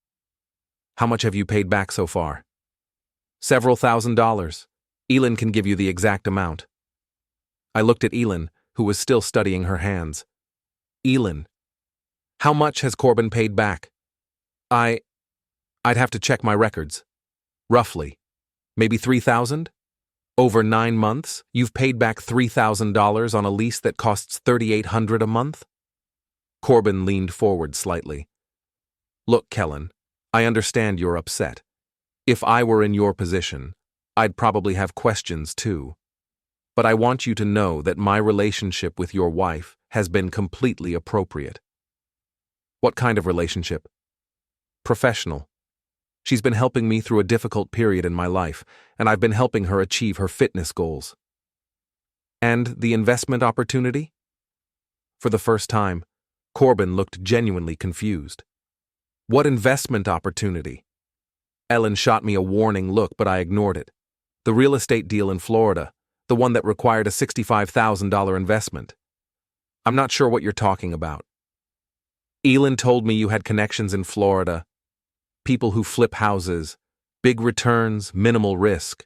"How much have you paid back so far?" "Several $1,000s. Elin can give you the exact amount." I looked at Elin, who was still studying her hands. "Elin, how much has Corbin paid back?" I'd have to check my records. Roughly. Maybe 3,000? Over 9 months, you've paid back $3,000 on a lease that costs $3,800 a month? Corbin leaned forward slightly. "Look, Kellan, I understand you're upset. If I were in your position, I'd probably have questions too. But I want you to know that my relationship with your wife has been completely appropriate. What kind of relationship? Professional. She's been helping me through a difficult period in my life, and I've been helping her achieve her fitness goals. And the investment opportunity? For the first time, Corbin looked genuinely confused. What investment opportunity? Elin shot me a warning look, but I ignored it. The real estate deal in Florida, the one that required a $65,000 investment. I'm not sure what you're talking about. Elin told me you had connections in Florida, people who flip houses, big returns, minimal risk.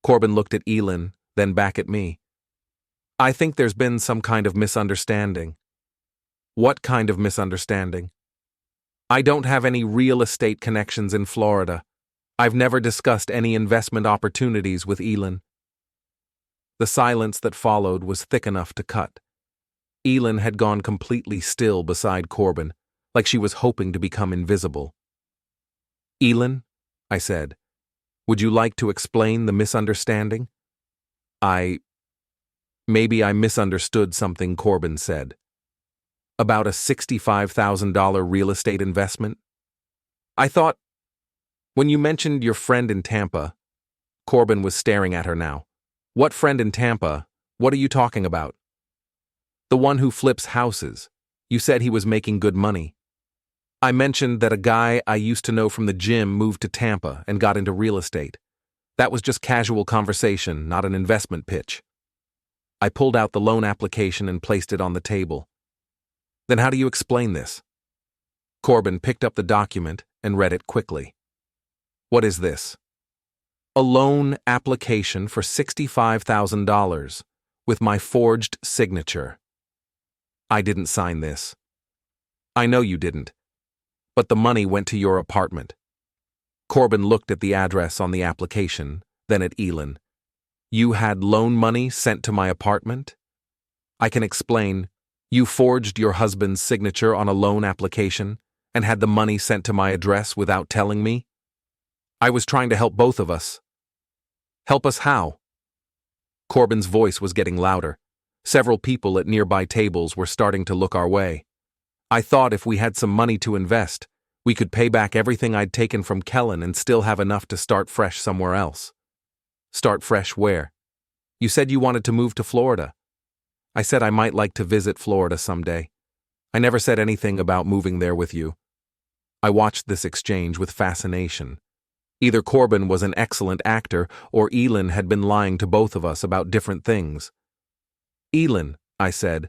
Corbin looked at Elin, then back at me. I think there's been some kind of misunderstanding. What kind of misunderstanding? I don't have any real estate connections in Florida. I've never discussed any investment opportunities with Elin. The silence that followed was thick enough to cut. Elin had gone completely still beside Corbin, like she was hoping to become invisible. Elin, I said, would you like to explain the misunderstanding? Maybe I misunderstood something Corbin said. About a $65,000 real estate investment? I thought, when you mentioned your friend in Tampa, Corbin was staring at her now. What friend in Tampa? What are you talking about? The one who flips houses. You said he was making good money. I mentioned that a guy I used to know from the gym moved to Tampa and got into real estate. That was just casual conversation, not an investment pitch. I pulled out the loan application and placed it on the table. Then how do you explain this? Corbin picked up the document and read it quickly. What is this? A loan application for $65,000 with my forged signature. I didn't sign this. I know you didn't. But the money went to your apartment. Corbin looked at the address on the application, then at Elin. You had loan money sent to my apartment? I can explain. You forged your husband's signature on a loan application and had the money sent to my address without telling me? I was trying to help both of us. Help us how? Corbin's voice was getting louder. Several people at nearby tables were starting to look our way. I thought if we had some money to invest, we could pay back everything I'd taken from Kellan and still have enough to start fresh somewhere else. Start fresh where? You said you wanted to move to Florida. I said I might like to visit Florida someday. I never said anything about moving there with you. I watched this exchange with fascination. Either Corbin was an excellent actor or Elin had been lying to both of us about different things. Elin, I said,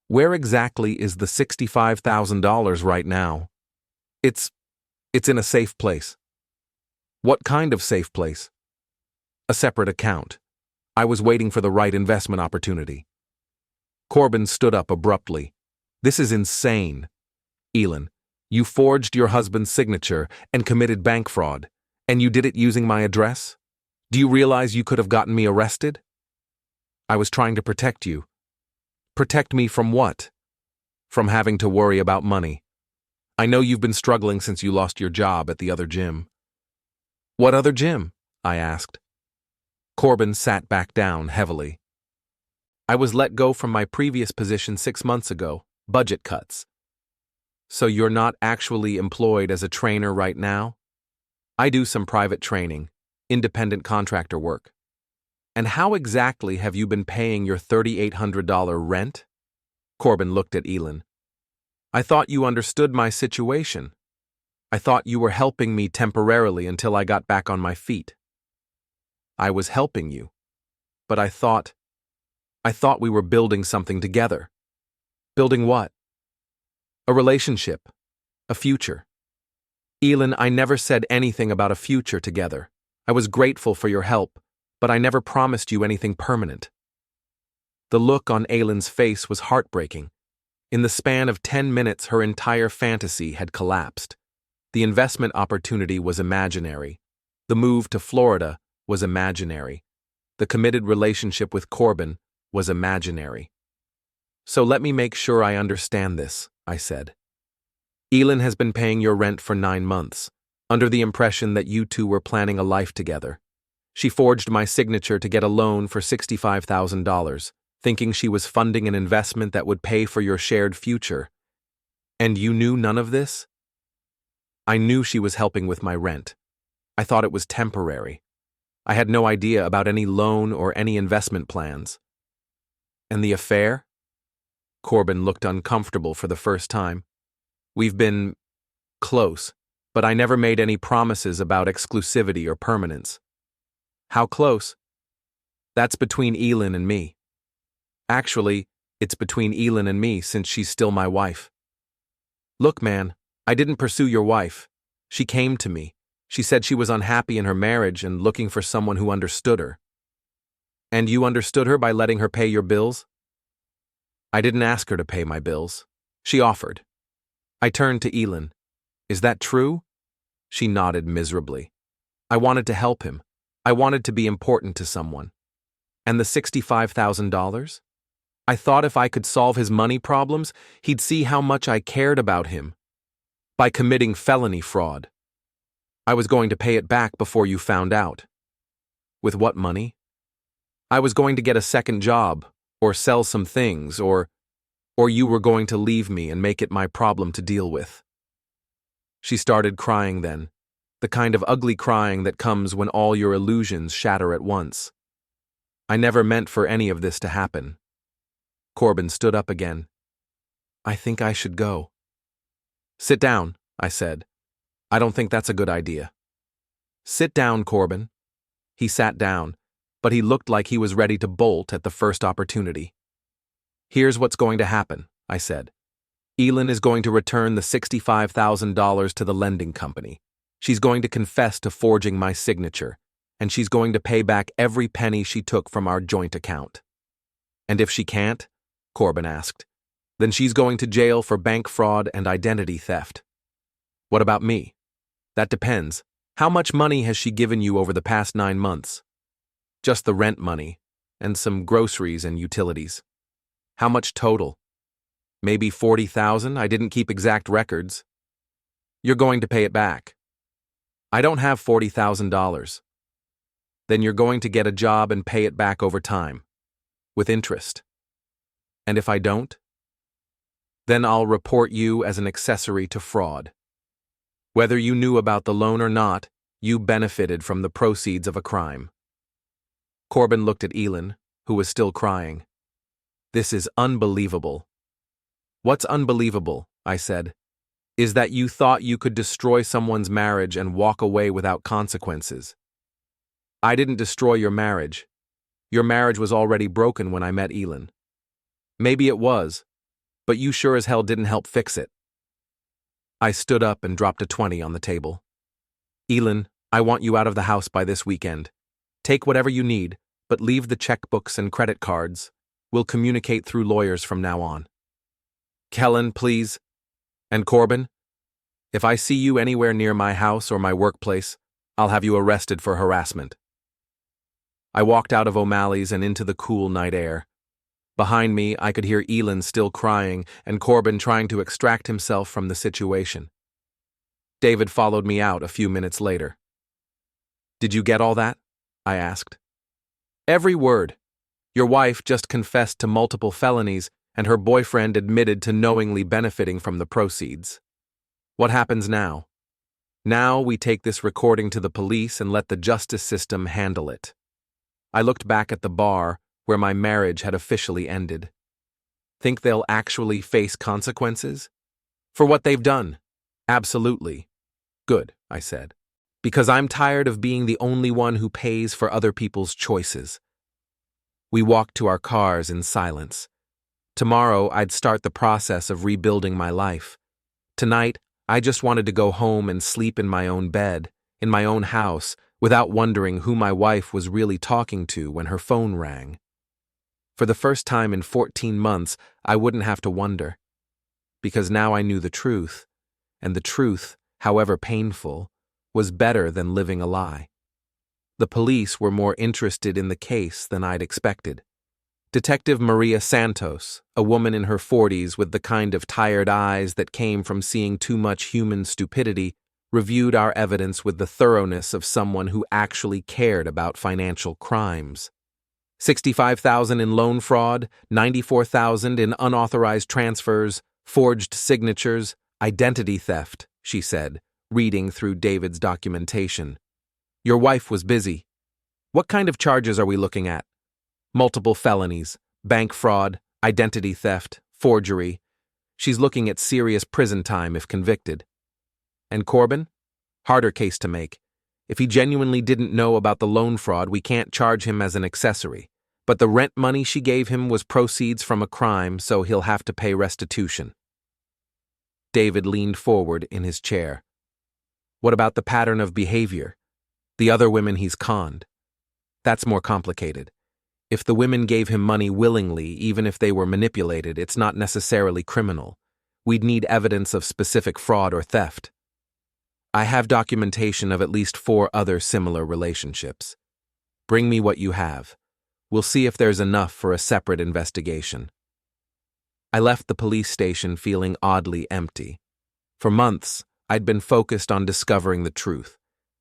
where exactly is the $65,000 right now? It's in a safe place. What kind of safe place? A separate account. I was waiting for the right investment opportunity. Corbin stood up abruptly. This is insane. Elin, you forged your husband's signature and committed bank fraud, and you did it using my address? Do you realize you could have gotten me arrested? I was trying to protect you. Protect me from what? From having to worry about money. I know you've been struggling since you lost your job at the other gym. What other gym? I asked. Corbin sat back down heavily. I was let go from my previous position 6 months ago, budget cuts. So you're not actually employed as a trainer right now? I do some private training, independent contractor work. And how exactly have you been paying your $3,800 rent? Corbin looked at Elin. I thought you understood my situation. I thought you were helping me temporarily until I got back on my feet. I was helping you, but I thought we were building something together. Building what? A relationship, a future. Elin, I never said anything about a future together. I was grateful for your help, but I never promised you anything permanent. The look on Elin's face was heartbreaking. In the span of 10 minutes, her entire fantasy had collapsed. The investment opportunity was imaginary. The move to Florida was imaginary. The committed relationship with Corbin was imaginary. So let me make sure I understand this, I said. Elin has been paying your rent for 9 months, under the impression that you two were planning a life together. She forged my signature to get a loan for $65,000, thinking she was funding an investment that would pay for your shared future. And you knew none of this? I knew she was helping with my rent. I thought it was temporary. I had no idea about any loan or any investment plans. And the affair? Corbin looked uncomfortable for the first time. We've been close, but I never made any promises about exclusivity or permanence. How close? That's between Elin and me. Actually, it's between Elin and me since she's still my wife. Look, man, I didn't pursue your wife. She came to me. She said she was unhappy in her marriage and looking for someone who understood her. And you understood her by letting her pay your bills? I didn't ask her to pay my bills. She offered. I turned to Elin. Is that true? She nodded miserably. I wanted to help him. I wanted to be important to someone. And the $65,000? I thought if I could solve his money problems, he'd see how much I cared about him. By committing felony fraud. I was going to pay it back before you found out. With what money? I was going to get a second job, or sell some things, or you were going to leave me and make it my problem to deal with. She started crying then, the kind of ugly crying that comes when all your illusions shatter at once. I never meant for any of this to happen. Corbin stood up again. I think I should go. Sit down, I said. I don't think that's a good idea. Sit down, Corbin. He sat down, but he looked like he was ready to bolt at the first opportunity. Here's what's going to happen, I said. Elin is going to return the $65,000 to the lending company. She's going to confess to forging my signature, and she's going to pay back every penny she took from our joint account. And if she can't, Corbin asked, then she's going to jail for bank fraud and identity theft. What about me? That depends. How much money has she given you over the past 9 months? Just the rent money, and some groceries and utilities. How much total? Maybe 40,000. I didn't keep exact records. You're going to pay it back. I don't have $40,000. Then you're going to get a job and pay it back over time, with interest. And if I don't? Then I'll report you as an accessory to fraud. Whether you knew about the loan or not, you benefited from the proceeds of a crime. Corbin looked at Elin, who was still crying. This is unbelievable. What's unbelievable, I said, is that you thought you could destroy someone's marriage and walk away without consequences. I didn't destroy your marriage. Your marriage was already broken when I met Elin. Maybe it was, but you sure as hell didn't help fix it. I stood up and dropped a 20 on the table. Elin, I want you out of the house by this weekend. Take whatever you need, but leave the checkbooks and credit cards. We'll communicate through lawyers from now on. Kellan, please. And Corbin, if I see you anywhere near my house or my workplace, I'll have you arrested for harassment. I walked out of O'Malley's and into the cool night air. Behind me, I could hear Elin still crying and Corbin trying to extract himself from the situation. David followed me out a few minutes later. Did you get all that? I asked. Every word. Your wife just confessed to multiple felonies and her boyfriend admitted to knowingly benefiting from the proceeds. What happens now? Now we take this recording to the police and let the justice system handle it. I looked back at the bar where my marriage had officially ended. Think they'll actually face consequences? For what they've done? Absolutely. Good, I said. Because I'm tired of being the only one who pays for other people's choices. We walked to our cars in silence. Tomorrow, I'd start the process of rebuilding my life. Tonight, I just wanted to go home and sleep in my own bed, in my own house, without wondering who my wife was really talking to when her phone rang. For the first time in 14 months, I wouldn't have to wonder. Because now I knew the truth, and the truth, however painful, was better than living a lie. The police were more interested in the case than I'd expected. Detective Maria Santos, a woman in her 40s with the kind of tired eyes that came from seeing too much human stupidity, reviewed our evidence with the thoroughness of someone who actually cared about financial crimes. 65,000 in loan fraud, 94,000 in unauthorized transfers, forged signatures, identity theft, she said, reading through David's documentation. Your wife was busy. What kind of charges are we looking at? Multiple felonies, bank fraud, identity theft, forgery. She's looking at serious prison time if convicted. And Corbin? Harder case to make. If he genuinely didn't know about the loan fraud, we can't charge him as an accessory. But the rent money she gave him was proceeds from a crime, so he'll have to pay restitution. David leaned forward in his chair. What about the pattern of behavior? The other women he's conned? That's more complicated. If the women gave him money willingly, even if they were manipulated, it's not necessarily criminal. We'd need evidence of specific fraud or theft. I have documentation of at least 4 other similar relationships. Bring me what you have. We'll see if there's enough for a separate investigation. I left the police station feeling oddly empty. For months, I'd been focused on discovering the truth.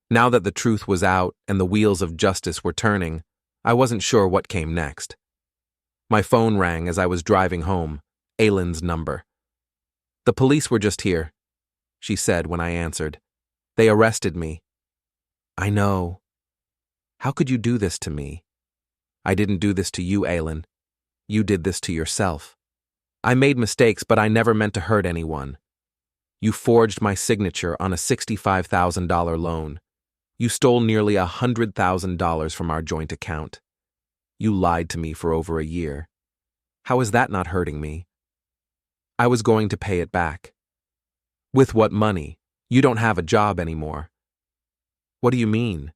Now that the truth was out and the wheels of justice were turning, I wasn't sure what came next. My phone rang as I was driving home, Elin's number. The police were just here, she said when I answered. They arrested me. I know. How could you do this to me? I didn't do this to you, Elin. You did this to yourself. I made mistakes, but I never meant to hurt anyone. You forged my signature on a $65,000 loan. You stole nearly $100,000 from our joint account. You lied to me for over a year. How is that not hurting me? I was going to pay it back. With what money? You don't have a job anymore. What do you mean?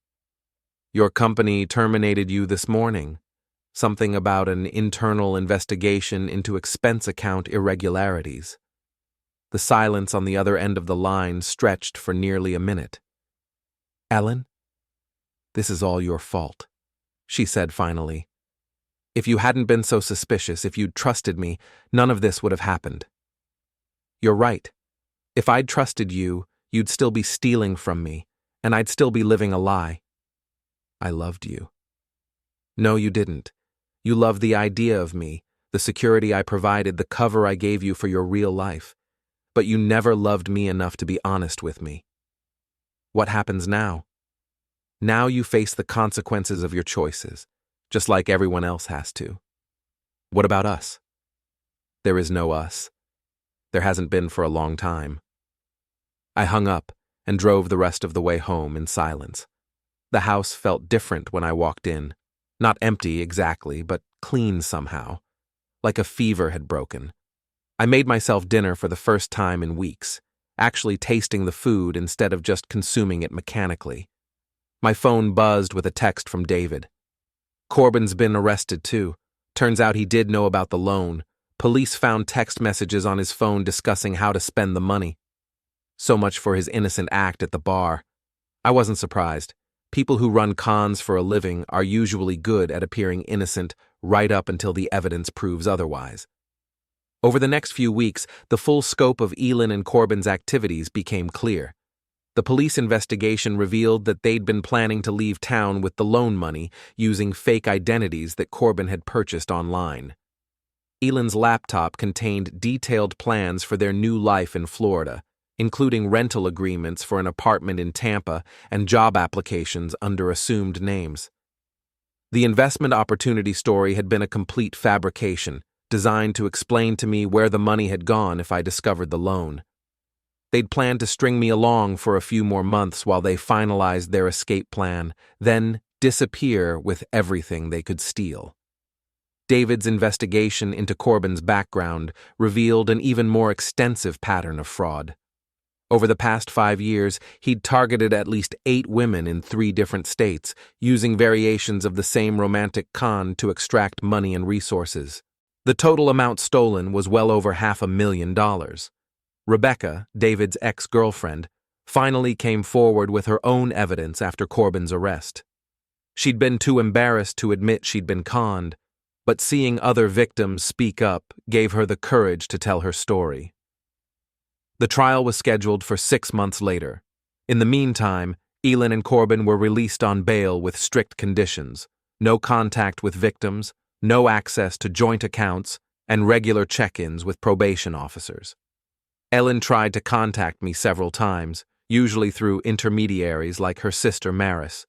Your company terminated you this morning. Something about an internal investigation into expense account irregularities. The silence on the other end of the line stretched for nearly a minute. Elin, this is all your fault, she said finally. If you hadn't been so suspicious, if you'd trusted me, none of this would have happened. You're right. If I'd trusted you, you'd still be stealing from me, and I'd still be living a lie. I loved you. No, you didn't. You loved the idea of me, the security I provided, the cover I gave you for your real life. But you never loved me enough to be honest with me. What happens now? Now you face the consequences of your choices, just like everyone else has to. What about us? There is no us. There hasn't been for a long time. I hung up and drove the rest of the way home in silence. The house felt different when I walked in. Not empty exactly, but clean somehow. Like a fever had broken. I made myself dinner for the first time in weeks, actually tasting the food instead of just consuming it mechanically. My phone buzzed with a text from David. Corbin's been arrested too. Turns out he did know about the loan. Police found text messages on his phone discussing how to spend the money. So much for his innocent act at the bar. I wasn't surprised. People who run cons for a living are usually good at appearing innocent right up until the evidence proves otherwise. Over the next few weeks, the full scope of Elin and Corbin's activities became clear. The police investigation revealed that they'd been planning to leave town with the loan money using fake identities that Corbin had purchased online. Elin's laptop contained detailed plans for their new life in Florida, including rental agreements for an apartment in Tampa and job applications under assumed names. The investment opportunity story had been a complete fabrication, designed to explain to me where the money had gone if I discovered the loan. They'd planned to string me along for a few more months while they finalized their escape plan, then disappear with everything they could steal. David's investigation into Corbin's background revealed an even more extensive pattern of fraud. Over the past 5 years, he'd targeted at least 8 women in 3 different states, using variations of the same romantic con to extract money and resources. The total amount stolen was well over $500,000. Rebecca, David's ex-girlfriend, finally came forward with her own evidence after Corbin's arrest. She'd been too embarrassed to admit she'd been conned, but seeing other victims speak up gave her the courage to tell her story. The trial was scheduled for 6 months later. In the meantime, Elin and Corbin were released on bail with strict conditions: no contact with victims, no access to joint accounts, and regular check-ins with probation officers. Elin tried to contact me several times, usually through intermediaries like her sister Maris.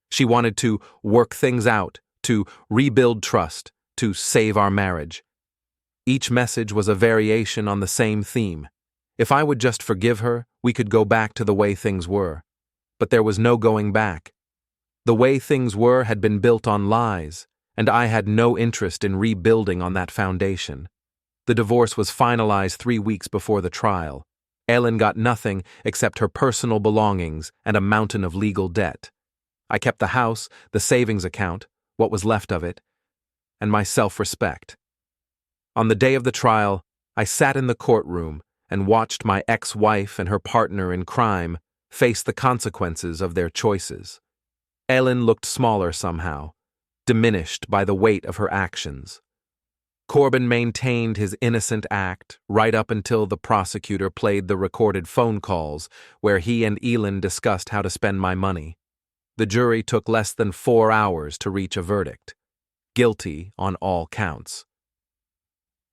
She wanted to work things out, to rebuild trust, to save our marriage. Each message was a variation on the same theme. If I would just forgive her, we could go back to the way things were. But there was no going back. The way things were had been built on lies, and I had no interest in rebuilding on that foundation. The divorce was finalized 3 weeks before the trial. Elin got nothing except her personal belongings and a mountain of legal debt. I kept the house, the savings account, what was left of it, and my self-respect. On the day of the trial, I sat in the courtroom and watched my ex-wife and her partner in crime face the consequences of their choices. Elin looked smaller somehow, diminished by the weight of her actions. Corbin maintained his innocent act right up until the prosecutor played the recorded phone calls where he and Elin discussed how to spend my money. The jury took less than 4 hours to reach a verdict: guilty on all counts.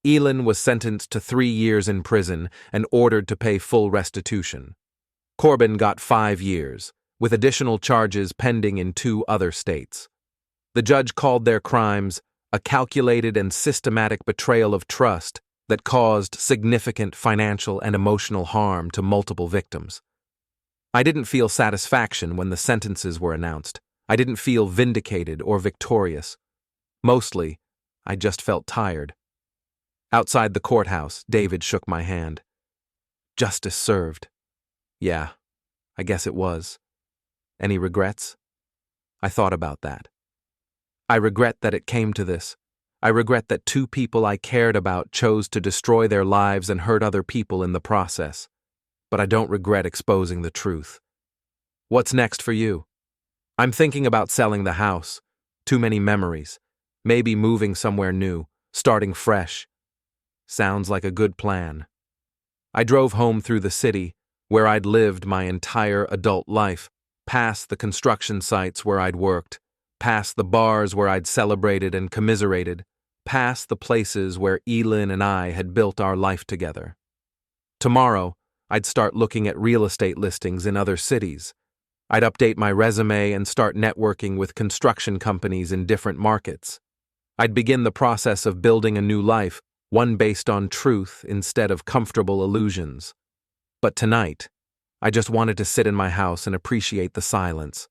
Elin was sentenced to 3 years in prison and ordered to pay full restitution. Corbin got 5 years, with additional charges pending in 2 other states. The judge called their crimes a calculated and systematic betrayal of trust that caused significant financial and emotional harm to multiple victims. I didn't feel satisfaction when the sentences were announced. I didn't feel vindicated or victorious. Mostly, I just felt tired. Outside the courthouse, David shook my hand. Justice served. Yeah, I guess it was. Any regrets? I thought about that. I regret that it came to this. I regret that 2 people I cared about chose to destroy their lives and hurt other people in the process. But I don't regret exposing the truth. What's next for you? I'm thinking about selling the house. Too many memories. Maybe moving somewhere new, starting fresh. Sounds like a good plan. I drove home through the city, where I'd lived my entire adult life, past the construction sites where I'd worked, past the bars where I'd celebrated and commiserated, past the places where Elin and I had built our life together. Tomorrow, I'd start looking at real estate listings in other cities. I'd update my resume and start networking with construction companies in different markets. I'd begin the process of building a new life, one based on truth instead of comfortable illusions. But tonight, I just wanted to sit in my house and appreciate the silence.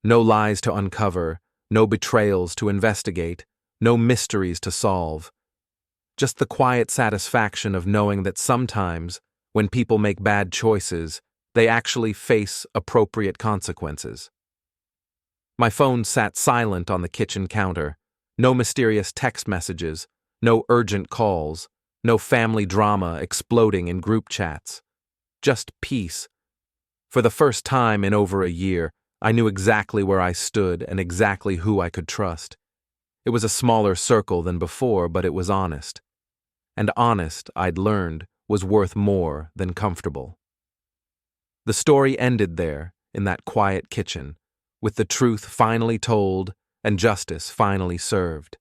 No lies to uncover, no betrayals to investigate, no mysteries to solve. Just the quiet satisfaction of knowing that sometimes, when people make bad choices, they actually face appropriate consequences. My phone sat silent on the kitchen counter. No mysterious text messages, no urgent calls, no family drama exploding in group chats. Just peace. For the first time in over a year, I knew exactly where I stood and exactly who I could trust. It was a smaller circle than before, but it was honest. And honest, I'd learned, was worth more than comfortable. The story ended there, in that quiet kitchen, with the truth finally told and justice finally served.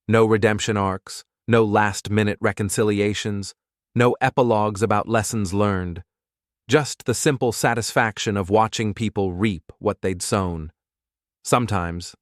No redemption arcs, no last-minute reconciliations, no epilogues about lessons learned. Just the simple satisfaction of watching people reap what they'd sown. Sometimes,